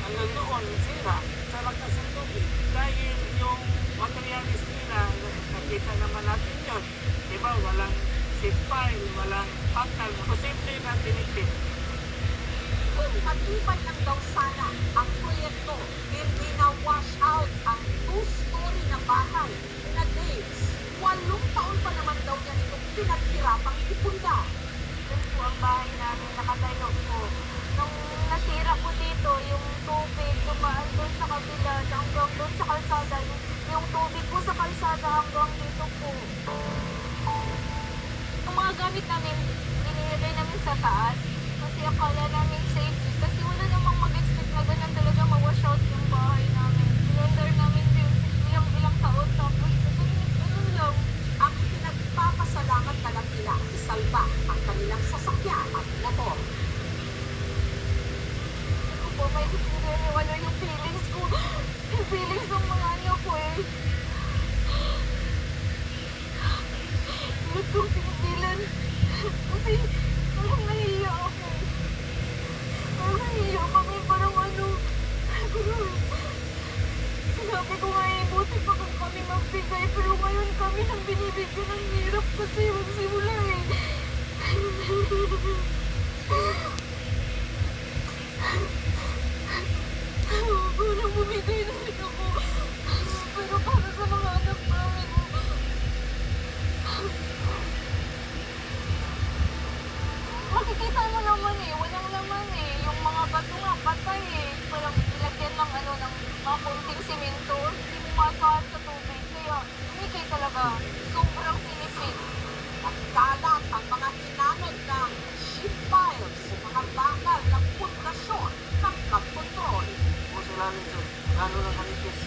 Hanggang doon, sira, sa lakas ng tubig. Dahil yung materialis nila, nakita naman natin yun. Diba, walang seat pile, walang bakal, posible na tinipid. Kung matibay lang daw sana ang proyekto, hindi na wash out ang 2-story na bahay na days. 8 taon pa naman daw yan itong pinaghirapang ipunda. Doon po ang bahay namin nakatayo po. Nung nasira po dito, yung tubig dumaan doon sa kabila hanggang doon sa kalsada. Yung tubig po sa kalsada hanggang dito po. Yung mga gamit namin, inilagay namin sa taas. Kasi akala namin safe. Kasi wala namang mag-expect na ganyan talaga ma-wash out yung bahay namin. Sinundar namin din ilang taon tapos ganun lang. Ang pinagpapasalamat na lang nila isalba ang kanilang sasakyan at motor. Ako po, may ano yung feelings ko. Yung feelings ng mga anak ko eh. Hindi ko pinipilan. Kasi parang nahiya ako. Parang nahiya kami, parang ano. Sinabi ko nga eh, buti pa kung kami magbigay. Pero ngayon kami nang binibigyan ng hirap kasi magsimula eh. Parang bumigay na rin ako. Pero para sa mga anak namin. Makikita mo naman eh, walang laman eh. Yung mga bato nga, patay eh. Parang ilagyan lang ano, ng mga konting simento. Hindi mo makakaan sa tubig. Kaya, umikay talaga. Sobrang tinipid. Nagkalat ang mga hinanod ng sheet piles sa mga bakal ng pundasyon ng flood control. Kung sa namin sir, gano'n lang kanipis.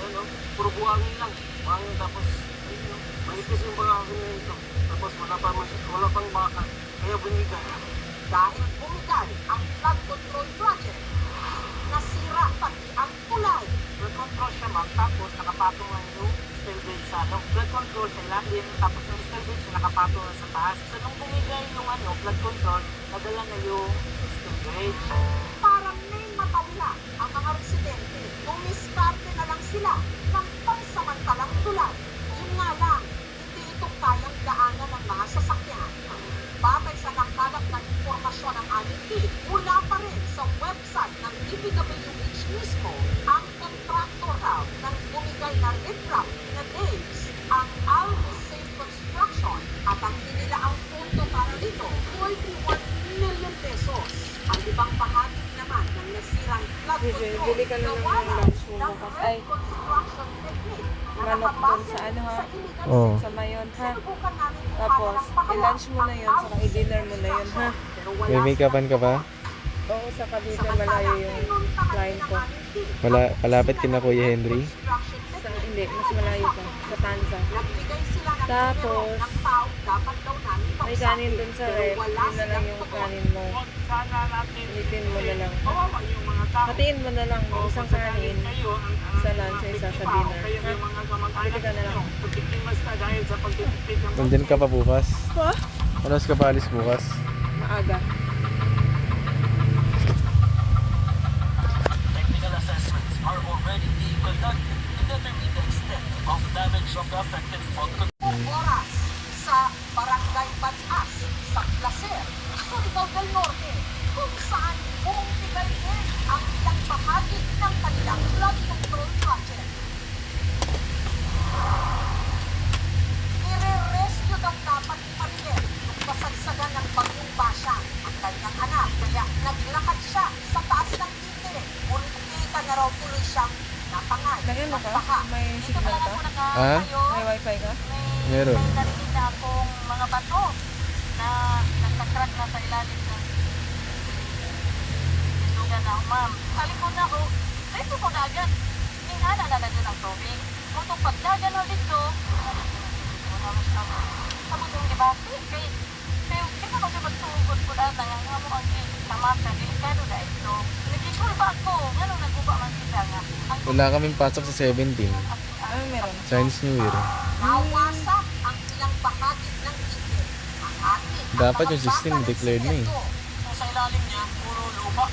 Ano, puro buhangin lang. Buhangin tapos, ayun, manipis yung buhangin nito. Tapos wala pang baka, kaya bumigay. Dahil bumigay ang flood control din, tapos yung storage nakapatong na sa taas. So nung bumigay yung flood control, nadala na yung storage. Parang may matawla ang mga residente. Dumiskarte na lang sila ng pansamantalang tulad. Yun nga lang, hindi ito kayang daanan ng mga sasakyan. Batay sa nakalat na impormasyon ng aming team, mula pa rin sa website ng DPWH mismo, ang kontraktor raw ng bumigay na riprap na days, ang Algo Safe Construction, at ang inilaang punto para dito, 41 million pesos. Ang ibang bahagi naman ng nasirang flood control, Bili ka na ng gawa lunch mo ng bukas. red Ay, construction technique na manok dun nakabase sa ano, ha? sa illegal Oo. sa mayon ha. Sinubukan namin kung Tapos, paano ng pakala i-lunch mo na yun, ang saka i-dinner mo na yun ha. pero wala May make-upan ka pa? Oo, sa Cavite malayo yung client ko. Palapit ka na Kuya Henry? Sa, hindi, mas malayo pa. Sa Tanza. Nagbigay sila ng Tapos, numero ng taong dapat daw namin May kausapin, kanin dun sa pero ref. wala Yun na lang silang yung tugon. kanin mo. Huwag sana natin Initin mo na lang. kawawa yung mga tao. Hatiin mo na lang O, isang kung sakaling kanin. kayo, sa lunch, mga isa sa biktima, dinner. o kaya Ha? yung mga kamag-anak Pwede ka na lang. ninyo, pagtikimas na dahil sa pagtitipid ng Nandyan ka pa bukas? Ha? Oras ka pa alis bukas? Maaga. Technical assessments are already being conducted to determine the extent of damage of the affected fault Oras sa Barangay Batas, sa Placer, Surigao del Norte, kung saan buong tigay din ang ilang bahagi ng kanilang flood control project. Ire-rescue daw dapat ni Mariel nung kasagsagan ng bagyong Basha ang kanyang anak, kaya naglakad siya sa taas ng tinte. Muntika na raw tuloy siyang napangay. May ano ka? Nagbaha. May signal ka? Ha? May wifi ka? Meron. May narinig na akong mga bato na nagka-crack na sa ilalim ng bindungan na ma'am. Talikod ako, dito ko na agad. Ningana na dyan ang tubig. Kung itong pagdagan na dito, sabot yung debate. Kaya kisa ko siya magtugod ko data nga mo ang tamata. Delikado na ito. Nagigul ba ako? Ganun nagbuba man sila nga. Ang Wala kaming pasok sa 17. Ano meron? Chinese New Year. Nawasak ang ilang bahagi ng tinte. Ang ating Dapat yung system declared na eh. Kung sa ilalim niya, puro lupa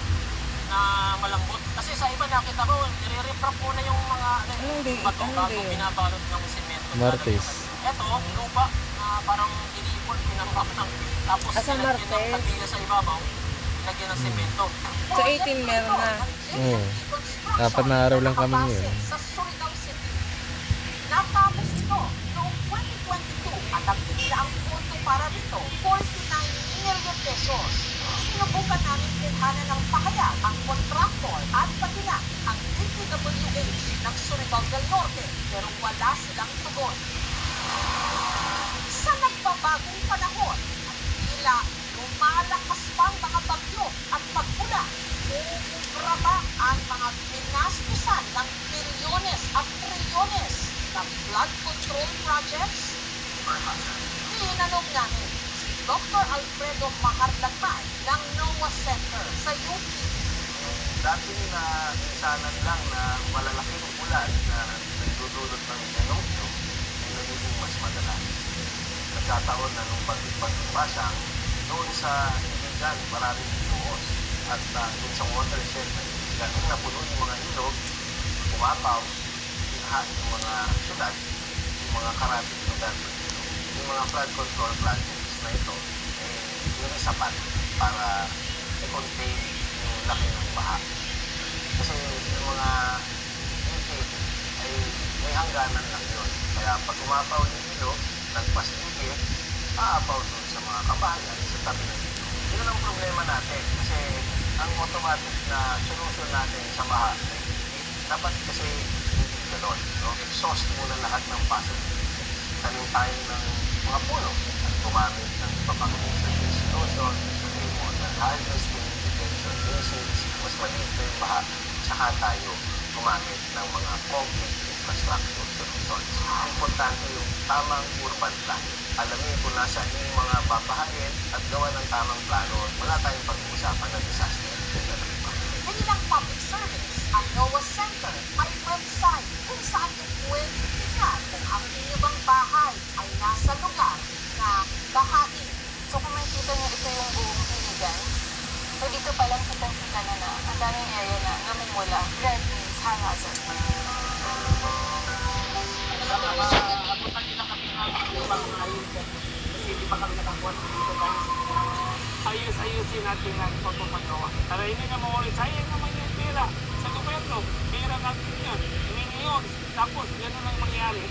na malambot. Kasi sa iba nakita ko, nire-reprap po na yung mga Anong day? bato Anong bago day yun? binabalot ng semento. Martes. Ito, lupa na parang inipon, pinambak ng tapos Sa nilagyan ng Martes? kandila sa ibabaw, lagyan ng semento. Sa 18 meron na. Oo. Apat na araw lang kami ngayon. Sa Surigao City. Natapos ito noong 2022 at ang biglaang punto para dito, 49 million pesos. Sinubukan namin kuhanan ng pahayag ang kontraktor at pati na ang DPWH ng Surigao del Norte pero wala silang tugon. Sa nagbabagong panahon at tila lumalakas pang mga bagyo at pag-ulan, uubra ba ang mga pinastusan ng bilyones at trilyones na flood control projects? Tinanong namin si Dr. Alfredo Maharlagman ng NOAA Center sa UP. Dati na insanan lang na malalaking ulan na nagdudulot ng denokyo ay nagiging mas madalas. Nagkataon na nung pagbasang doon sa Iligan, maraming inuos. At doon sa watershed ng Iligan, nung napuno yung mga ilog, pumapaw, pinahaan yung mga syudad, yung mga karating lugar ng ilog. Yung mga flood control projects na ito, yun ay sapat para i-contain yung laki ng baha. Kasi yung mga intake ay may hangganan lang yun. Kaya pag umapaw yung ilog, nagpasigit, aapaw doon sa mga kabahayan sa tabi ng ilog. Yun ang problema natin kasi ang automatic na solution natin sa baha ay dapat kasi hindi gano'n. No? Exhaust muna lahat ng possibilities. Tanim tayo ng mga puno at gumamit ng iba pang solution, rainwater harvesting, detention basins, mas maliit na yung baha, saka tayo gumamit ng mga concrete infrastructure solutions. Importante yung tamang urban planning. Alamin kung nasa yung mga babahayin at gawa ng tamang plano, wala tayong pag-uusapan ng disaster. Kanilang public service, ang NOAA Center, may website kung saan yung pwede tingnan kung ang inyong bahay ay daming area na namumula. Red means high hazard. Abutan nila kami ng ibang ayos kasi di pa kami nakakuha dito tayo. Ayus-ayusin natin ang pagpapagawa. Para hindi na maulit, sayang naman yung pera sa gobyerno. Pera natin yan. Ngayon, tapos gano'n ang mangyari.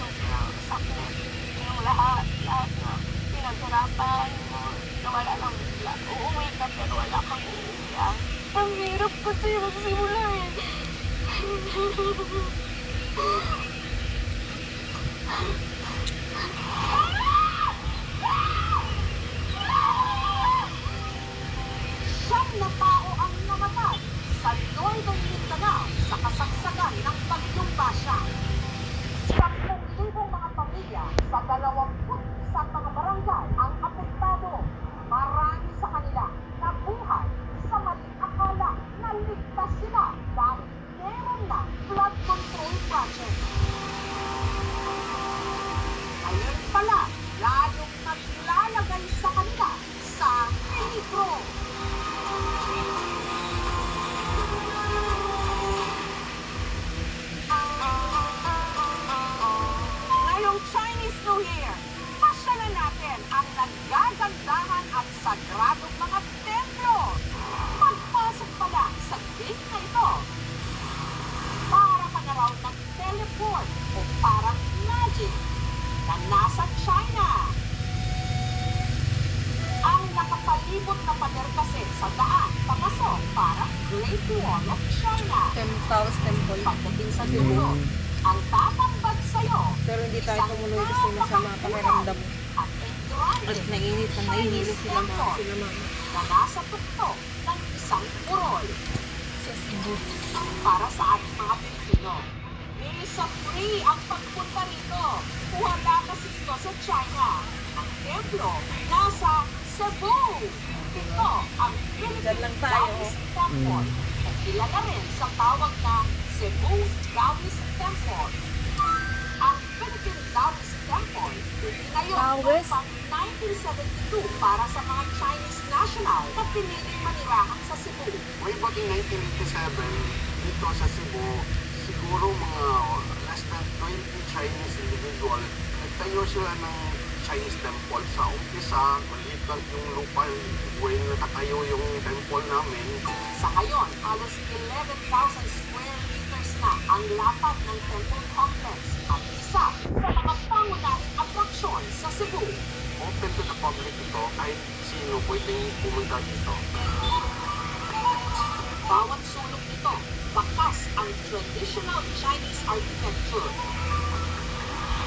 Sobrang sakit. Yung lahat na pinaghirapan mo, nawala lang bigla. Uuwi ka pero wala kang uuwihan. Ang hirap kasi magsimula eh. Siyam na tao ang namatay sa Northern Mindanao sa kasagsagan ng Bagyong Basha. 10,000 mga pamilya sa 21 mga barangay ang apektado. Marami sa kanila nabuhay sa maling akala na ligtas sila dahil meron na flood control project. Ngayon pala, lalong naglalagay sa kanila sa peligro. Ngayong Chinese New Year, pasyalan natin ang nagagandahan at sagradong mga templo. Pagpasok pa lang sa gate na ito, para ka na raw nag-teleport o parang magic na nasa China. Ang nakapalibot na pader kasi sa daan, papasok para Great Wall of China. Taos Temple. Pagdating sa dulo, ang tatambad sa'yo, Pero hindi tayo tumuloy kasi masama ang pakiramdam. at engrande At nainit ang nahihilo sila mama. na nasa tuktok ng isang burol. Sa Cebu. Para sa ating mga Pilipino, visa free ang pagpunta rito. Wala kasi ito sa China. Ang templo nasa Cebu. Ito ang Diyan Philippine lang tayo. Taoist Temple. O kilala rin sa tawag na Cebu Taoist Temple. Ang Philippine Taoist Temple, itinayo noong pang 1972 para sa mga Chinese national na piniling manirahan sa Cebu. Way back in 1987, dito sa Cebu, siguro mga less than 20 Chinese individual, nagtayo sila ng Chinese temple. Sa umpisa, maliit lang yung lupa when nakatayo yung temple namin. Sa ngayon, halos 11,000 square meters na ang lapad ng temple complex at isa sa mga pangunahing atraksyon sa Cebu. Open to the public ito, kahit sino pwedeng pumunta dito. Bawat sulok nito, bakas ang traditional Chinese architecture.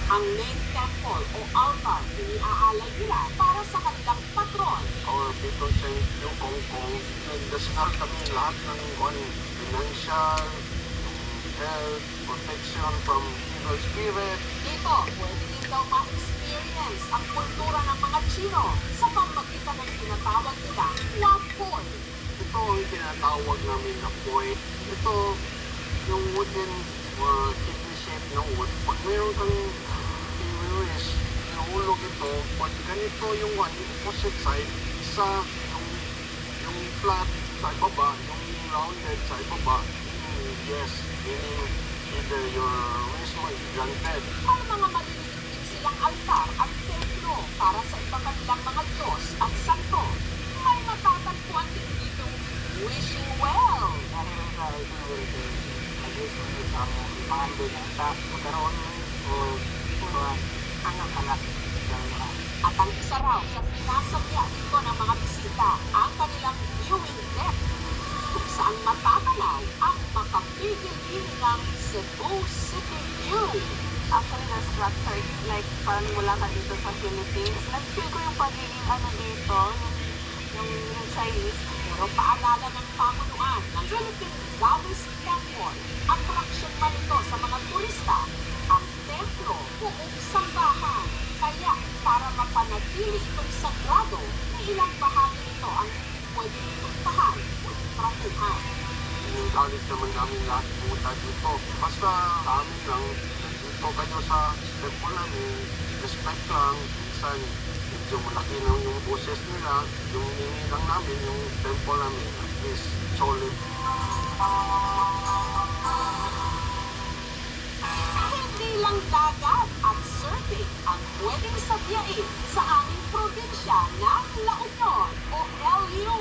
Ang main temple o altar iniaalay nila para sa kanilang patron. Our patron saint, yung Hong Kong, nagdasal kami lahat ng financial, health, protection from evil spirit. Dito, pwede din daw ma-experience ang kultura ng mga Chino sa pamamagitan ng tinatawag nila Wapoy. Ito ang tinatawag namin na poy. Ito, yung wooden kidney shape na wood. Pag mayroon kang wish, nahulog ito. Pag ganito yung opposite side, isa yung flat sa ibaba, yung rounded sa ibaba, yes, meaning either your wish mo is granted. May mga maliliit din silang altar at templo para sa iba kanilang mga Diyos at santo. May matatagpuan din dito wishing well. Dahil sa itinulong, nag-wish ko sa mga ng sa magkaroon o anak-anak ng mga. At ang isa raw sa sinasabya dito ng mga bisita ang kanilang viewing deck kung saan matatanaw ang makapigil-giling Cebu City View. Actually, na-structured like parang mula ka dito sa Philippines. Nag-feel ko yung pagiging dito, yung Chinese. Pero paalala ng pamunuan ng Philippine Taoist Temple, attraction man ito sa mga turista, ang templo buong sambahan. Kaya para mapanatili itong sagrado, may ilang bahagi nito ang hindi pwedeng puntahan o trapuhan. Encourage naman namin lahat pumunta dito. Basta sa amin lang, nandito kayo sa temple namin, respect lang. Minsan, medyo malaki na yung boses nila, yung hingin lang namin, yung temple namin, at least solid. pwedeng sadyain sa aming probinsya ng La Union o LU.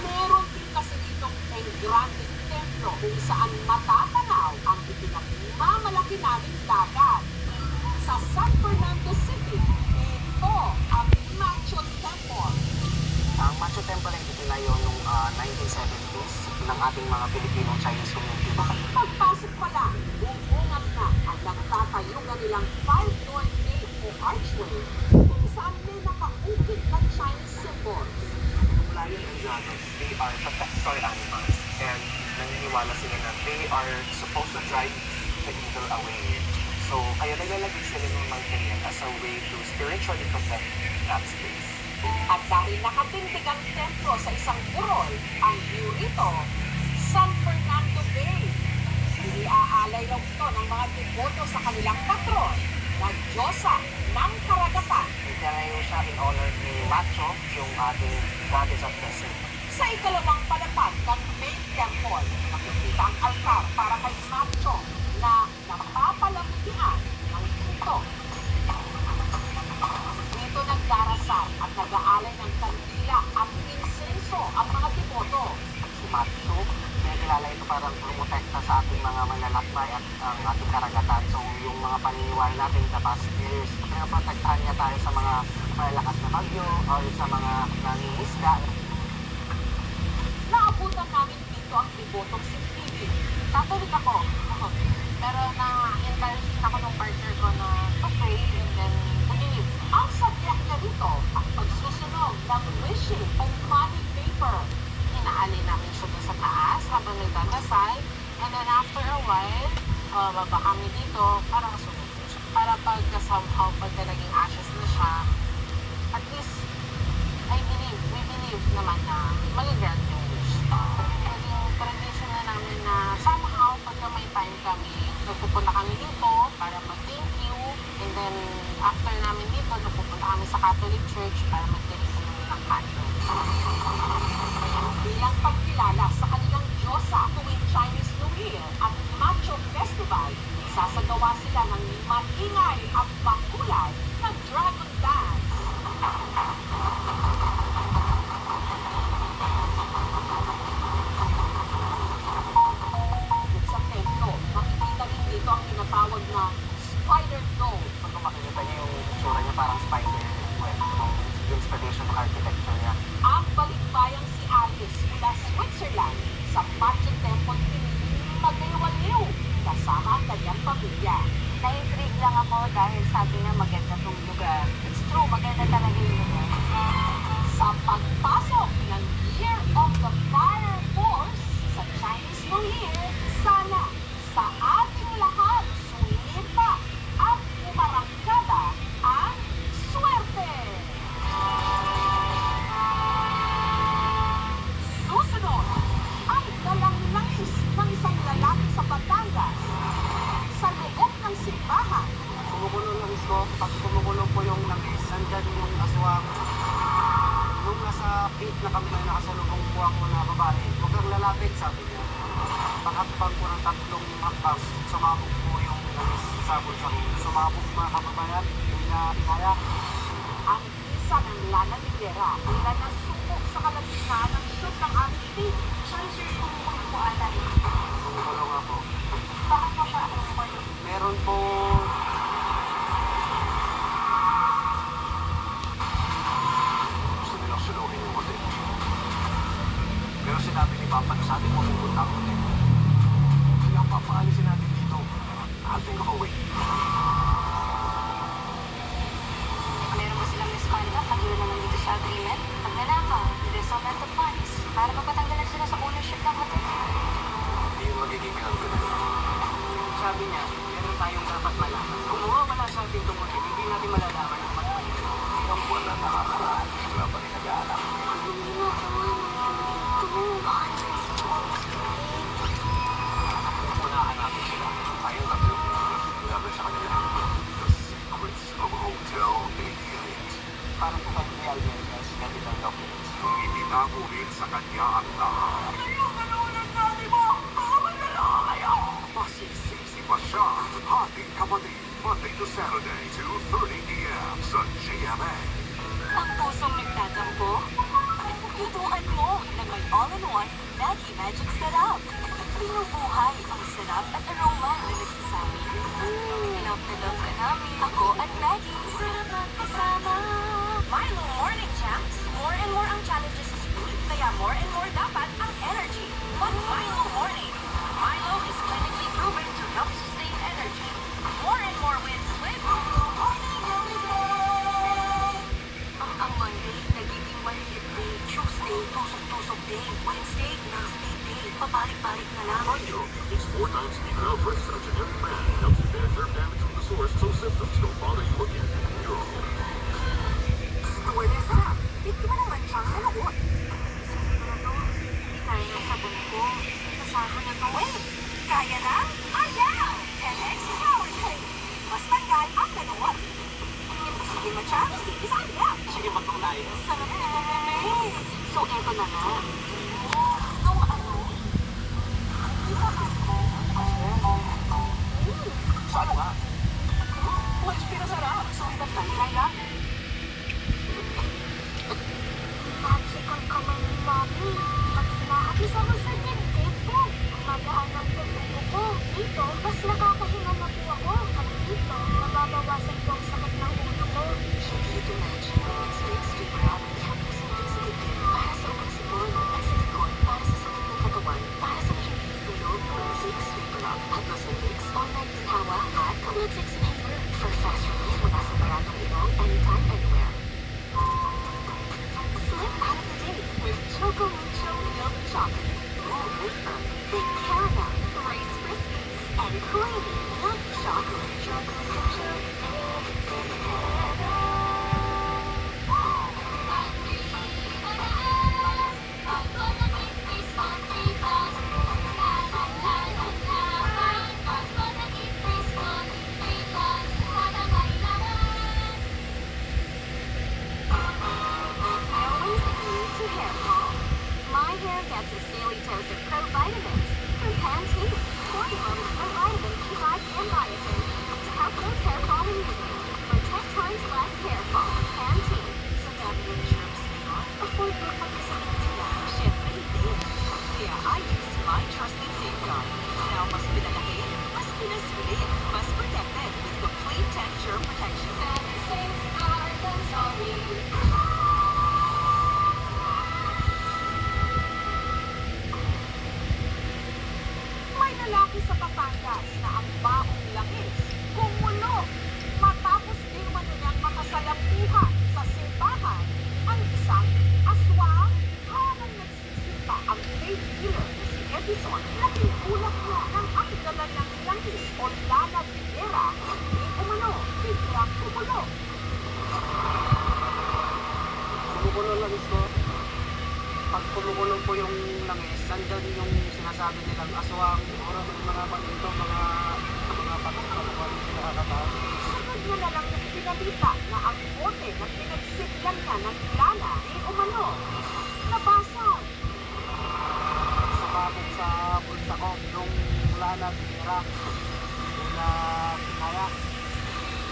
Meron din kasi ditong Engrande Templo kung saan matatanaw ang ipinagmamalaki naming dagat. Sa San Fernando City, ito ang Macho Temple. Ang Machu Temple ay itinayo noong 1970s ng ating mga Pilipinong Chinese community. Pagpasok pa lang, bubungat na ang nagtatayugan nilang 5 North Gate o Archway kung saan may nakaukit na Chinese symbols. Lion and dragons, they are protector animals and naniniwala sila na they are supposed to drive the evil away. So, kaya naglalagay sila ng mga ganyan as a way to spiritually protect that space. At dahil nakatindig ang templo sa isang burol, ang view rito, San Fernando Bay. Iniaalay raw ito ng mga deboto sa kanilang patron na Diyosa ng Karagatan. Itinayo siya in honor ni Macho, yung ating goddess of the sea. Sa ikalawang palapag ng main temple, makikita ang altar para kay Macho na napapalamutian ng pinto. Dito nagdarasal at nag-aalay ng kandila at insenso ang mga deboto. Si Macho, kilala ito parang promotekta sa ating mga manlalakbay at ang ating karagatan. So yung mga paniniwala natin the past years, pinaprotektahan niya tayo sa mga malalakas na bagyo or sa mga nangingisda. Naabutan namin dito ang debotong si Phoebe. Catholic ako. Pero na-encourage din ako ng partner ko na to pray and then to believe. Ang sadyak niya rito, ang pagsusunog ng wishing o money paper. Inaalin namin siya doon sa taas habang nagdadasal. And then after a while, baba kami dito, parang sunod ko siya. Para pagka somehow, pagka naging ashes na siya, at least, we believe naman na mag-grant yung wish. Naging tradition na namin na somehow, pagka may time kami, nagpupunta kami dito para mag-thank you. And then, after namin dito, nagpupunta kami sa Catholic Church para mag-thank you ng candle. Bilang pagkilala sa kanilang Diyosa tuwing Chinese New Year at Macho Festival, sasagawa sila ng maingay at makulay na Dragon Dance. Sa templo, makikita rin dito ang tinatawag na Spider Dome. Kung makikita niyo yung itsura niya parang spider web, yung inspiration ng architecture niya. Ang balikbayang si Alice mula Switzerland sa Macho Temple piniling magaliwaliw kasama ang kanyang pamilya. Na-intrigue lang ako dahil sabi niya maganda tong lugar. It's true, maganda talaga yung lugar. Sa pagpasok ng Year of the Fire Force sa Chinese New Year, sana sa ating lahat sulipa at umarangkada ang swerte! Susunod, ang dalang nangis ng isang lalaki sa Batangas sa loob ng simbahan. Kumukulo lang ko, pag kumukulo po yung langis, nandyan yung aswang. Nung nasa gate na kami na nakasalubong po ako na babae, huwag kang lalapit, sabi niya. Pagkakapag po ng 3 hakbang, sumabog po yung langis sa bulsang. Sumabog mga kababayan, hindi niya kaya. Ang isa ng Lana Rivera, ilan ang supok sa kalagitnaan ng shoot ng aming team. Sorry sir, kumukulo po ata. Kumukulo nga po. Bakit po siya kumukulo? Meron po gusto nilang suluhin yung hotel. Pero sinabi ni Papa na sa atin mapupunta ang hotel. Kaya ang papaalisin natin dito, I'll think of a way. Meron ba silang misconduct katulad naman dito sa agreement? Pagnanakaw, resolvent of funds, para mapatanggalan sila sa ownership ng hotel. Hindi yun magiging pinagdala. Sabi niya, meron tayong dapat malaman. Kung mawawala sa ating itong hotel, hindi natin malalaman ang matpalit. Ilang buwan na nakakaraan, wala pa rin nag-aalak. Unahan natin sila. Tayong tatlo. Laban sa kanila. The secrets of Hotel 88. Parang po kami ni Albertas, medical documents. Itinago rin sa kanya ang lahat. magic sarap. Binubuhay ang sarap at aroma na nagsasabi. Love na love ka namin. Ako at Maggie. Sarap magkasama. Milo Morning Champs. More and more ang challenges sa school, kaya more and more dapat ang energy. But Milo Morning. Milo is clinically proven to help sustain energy. More and more wins with Milo Morning every day. Ang Monday, nagiging maliit day. Tuesday, tusok-tusok day. Wednesday, nasty day. Pabalik-balik na lang. Milo, it's 4 times the amount for such an every brand. Helps you get nerve damage from the source so symptoms don't bother you again. You're all Stewardess, bigyan mo naman siyang nalagot. Sigurado, hindi kaya ng sabon ko. Nasahan na to eh. Kaya na? Ayaw! 10x power play. Mas tanggal ang nagawa. Imposible man siya. Isang lang. Sige, magtulay. Sarap nito, bebe. So, eto na nga. Nung ano? Sa ano nga? Mas pinasarap. So, ba't kaya? Magic ang kamay ni Mami. Pag hinahapis ako sa dibdib ko, magaan ang tutubo ko. Dito, mas nakakahinga na po ako. At dito, nababawasan ko ang sakit ng ulo ko. Hindi ito magic. It's fake straight brown. Help sa sa dibdib. Para sa ugat sipon. At sa likod, para sa sakit ng katawan. Para sa hindi tulog. Fake straight brown. Haplos na mix. All-night tawa. At Command 6 inhaler. For fast relief mula sa baratong ilong. Anytime, anywhere. Slip out of the date with Choco Mucho Milk Chocolate. Roll wafer. Thick caramel. Rice Krispies. And creamy milk chocolate. Choco Mucho. Always immune to hair fall. My hair gets its daily dose of pro vitamins from Pantene. Formula with pro vitamin B5 and biotin to help those hair fall immediately. For 10 times less hair fall. Pantene. Sa dami ng germs nila, afford mo magkasakit sila. Siyempre hindi. Kaya I use my trusted safeguard. Now mas pinalaki, mas pinasulit, mas protected with complete 10 germ protection. Better safeguard than sorry. May lalaki sa Batangas na ang baong langis, kumulo. Matapos din mano niyang makasalampuhan sa simbahan ang isang aswang habang nagsisimba ang faith healer na si Edison. Nakikulak niya ng ang dala ng langis o lana bigera. Hindi umano, biglang kumulo. Kumukulo lang ito. Pag kumukulo po yung langis, nandyan yung sinasabi nilang aswang, oras yung mga dito, mga patong-patong yung nakakatawa. Sunod niya na lang yung pinalita na ang bote na pinagsiglan niya ng lana di umano. Nabasag. Sumabit sa bulsa ko, yung lana bira, yung kaya.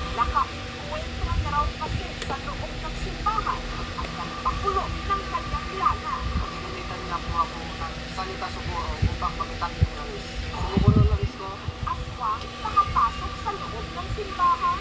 Naka-encuentro na raw kasi sa loob ng simbahan at nagpakulo ng kanyang lana. Ginamitan niya po ako ng salita siguro upang magitan yung langis. Kumukulo lang ito. Aswang nakapasok sa loob ng simbahan.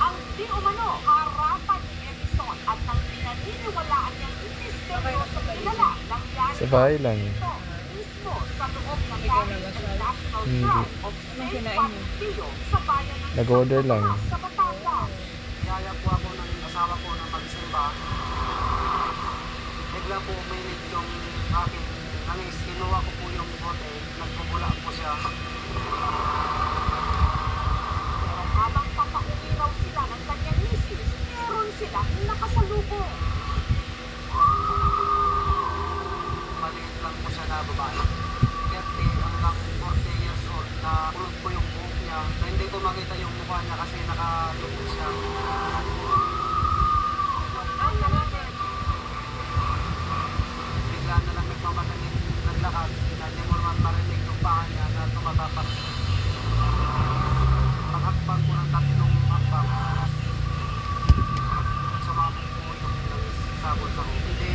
Ang di umano harapan ni Edison at ng pinaniniwalaan niyang misteryoso kilala nangyari Sa bahay lang. ito mismo sa loob ng Paris International Hindi. Shrine of St. Pancilio sa bayan ng Nag-order Santo lang. Tomas sa Batangas. Kaya po ako ng asawa ko na magsimba. Bigla po uminig yung aking langis. Kinuha ko po yung bote. Nagpupula po siya. Pero habang papauwi raw sila ng kanyang misis, meron silang nakasalubong. Maliit lang po siya na babae. 30 hanggang 40 years old na kulot po yung buhok niya. So, hindi ko makita yung mukha niya kasi nakalubog siya. Ang nalaman, Bigla na lang nagmamadali naglakad. Hindi mo naman marinig yung paa niya na tumatapak. Pakakbang ko ng tatlong hakbang. Sumabog po yung langis sa bulsa ko. Hindi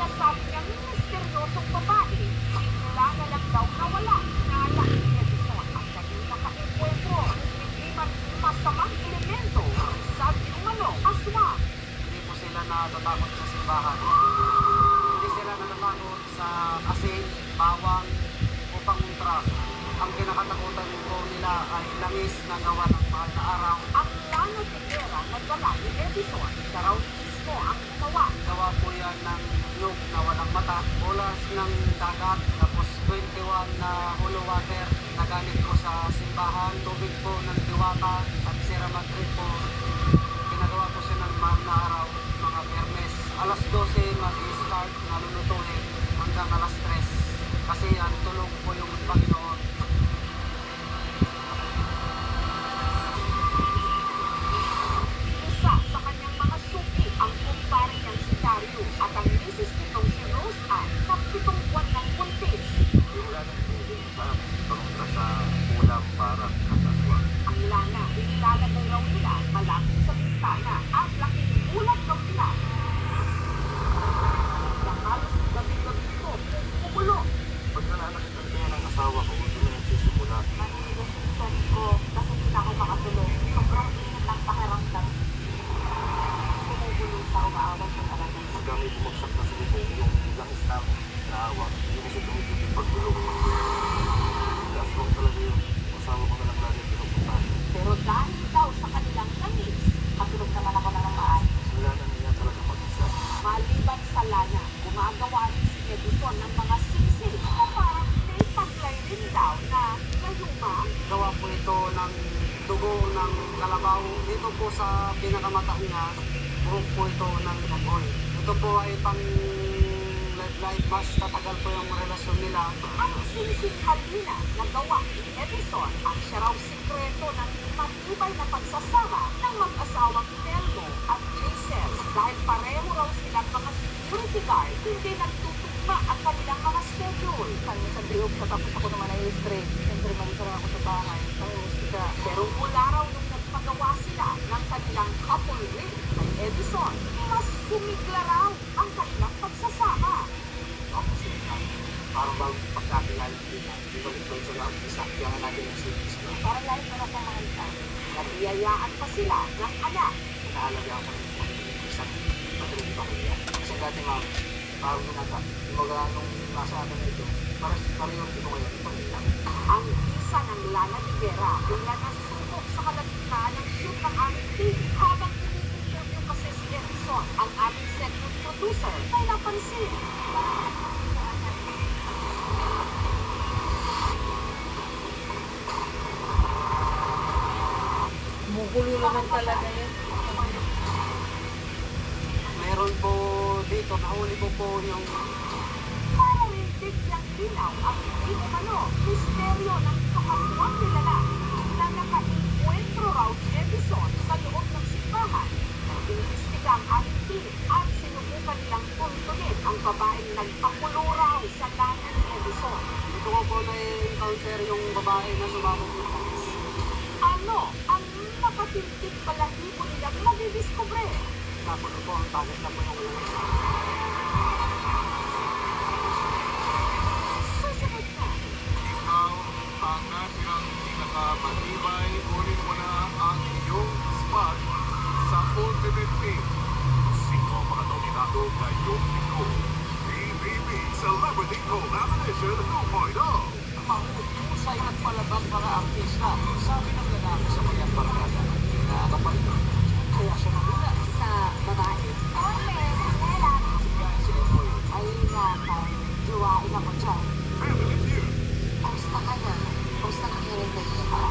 sinasabi niyang misteryosong babae, bigla na lang daw nawala. Nala ni Edison ang naging nakaenkwentro. Hindi man masamang elemento, sabi yung aswang. Hindi po sila natatakot sa simbahan. Hindi sila natatakot sa asin, bawang, o panguntra. Ang kinakatakutan po nila ay langis na gawa ng mahal na araw. Ang lana de Guerra na dala ni Edison, siya raw mismo ang gumawa. Gawa po yan ng nyug na walang mata, olas ng dagat, tapos 21 na hollow water na galing po sa simbahan, tubig po ng diwata at Sierra Madre po. Ginagawa po siya ng mahal na araw, mga Biyernes. Alas 12 mag-i-start na lulutuin hanggang alas 3. Kasi yan, tulog po yung Panginoon. Isa sa kanyang mga suki ang kumpare niyang si Darius at ang misis nitong si Rose Ann na 7 buwan ng buntis. Wala nang tubig sa panguntra sa ulam para sa aswang. Ang lana, inilalagay raw nila malapit sa bintana at laking ulat daw nila. Na halos gabi-gabi ito, kumukulo. Pagka nakakita niya ng asawa ko, doon na nagsisimula. Maniligas yung tiyan ko kasi hindi na ako makatulog. Sobrang init ng pakiramdam. Kumugulo siya, umaawa siya talaga. Hanggang may bumagsak na sa bubong yung langis namin na awa. Hindi kasi tumigil yung pagtulog. Aswang talaga yun. Asawa ko na lang lagi pinupuntahan. Pero dahil daw sa kanilang langis, Matulog naman ako ng maayos. Wala na niya talaga mag-isa. maliban sa lana, gumagawa rin si Edison ng mga singsing na parang may taglay rin daw na mayuma. Gawa po ito ng dugo ng kalabaw. Dito po sa pinakamata niya, buhok po ito ng baboy. Ito po ay pang led life, mas tatagal po yung relasyon nila. Ang singsing halina na gawa ni Edison ang siya raw sikreto ng matibay na pagsasama ng mag-asawang Telmo at Jason. Dahil pareho raw silang mga security guard, hindi nagtutugma ang kanilang mga schedule. Kami sa Biog, tapos ako naman ay straight. Siyempre, malisan ako sa bahay. Pangumusika. Pero mula raw nung nagpagawa sila ng kanilang couple ring kay Edison, mas sumigla raw ang kanilang pagsasama. Tapos yun lang, parang bago pagkakilala nila, ibalik-balik sa lang, isa, kaya nga natin yung service na. Parang lahat na ako makita. Nabiyayaan pa sila ng anak. Inaalagaan ko rin po yung isang patuloy pamilya. Kasi dati ma'am, parang ginata, kumbaga nung nasa atin na ito, pareho ito ngayon, pamilya. Ang isa ng Lana de Guerra, bigla na sumok sa kalagitnaan ng shoot ng aming team. Habang iniinterview kasi si Edison, ang aming segment producer, ay napansin. Kumukulo naman talaga yun. Meron po dito, nahuli ko po yung Para rin bigyang linaw ang hindi umano, misteryo ng kakatuwang nilala na naka-encuentro raw si Edison sa loob ng simbahan. Nag-iimbestiga ang aming team at sinubukan nilang tuntunin ang babaeng nagpakulo raw sa lana ni Edison. dito ko po na-encounter yung babae na sumabog ng langis. Ano ang nakatintig balahibo nilang nadidiskubre? Tapos po, ang tagas na po yung langis. Susunod na. Ikaw ang natirang pinakamatibay, kunin mo na ang iyong spot sa Ultimate Team. Sino ang mga nominado ngayong linggo? PBB Celebrity Collaboration 2.0. Mahusay at palabang mga artista, sabi ng lalaki sa kanyang barkada. Nakakapalit. Kaya siya nabula. Sa babae. Nela. Dahil si Emoy, Ay, nakay. Juwain ako dyan. Family Feud. Kamusta ka na? Kamusta ka kaya rin ka?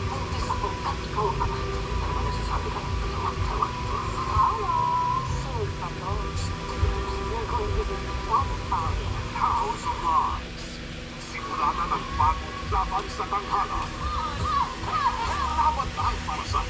Buntis ako at ikaw ang ama. ano ba nasasabi ka ng tawag? Hello! Sold ka to. You're going to be one power. House of Lies. Simula na ng bagong laban sa tanghala. Laban lang para sa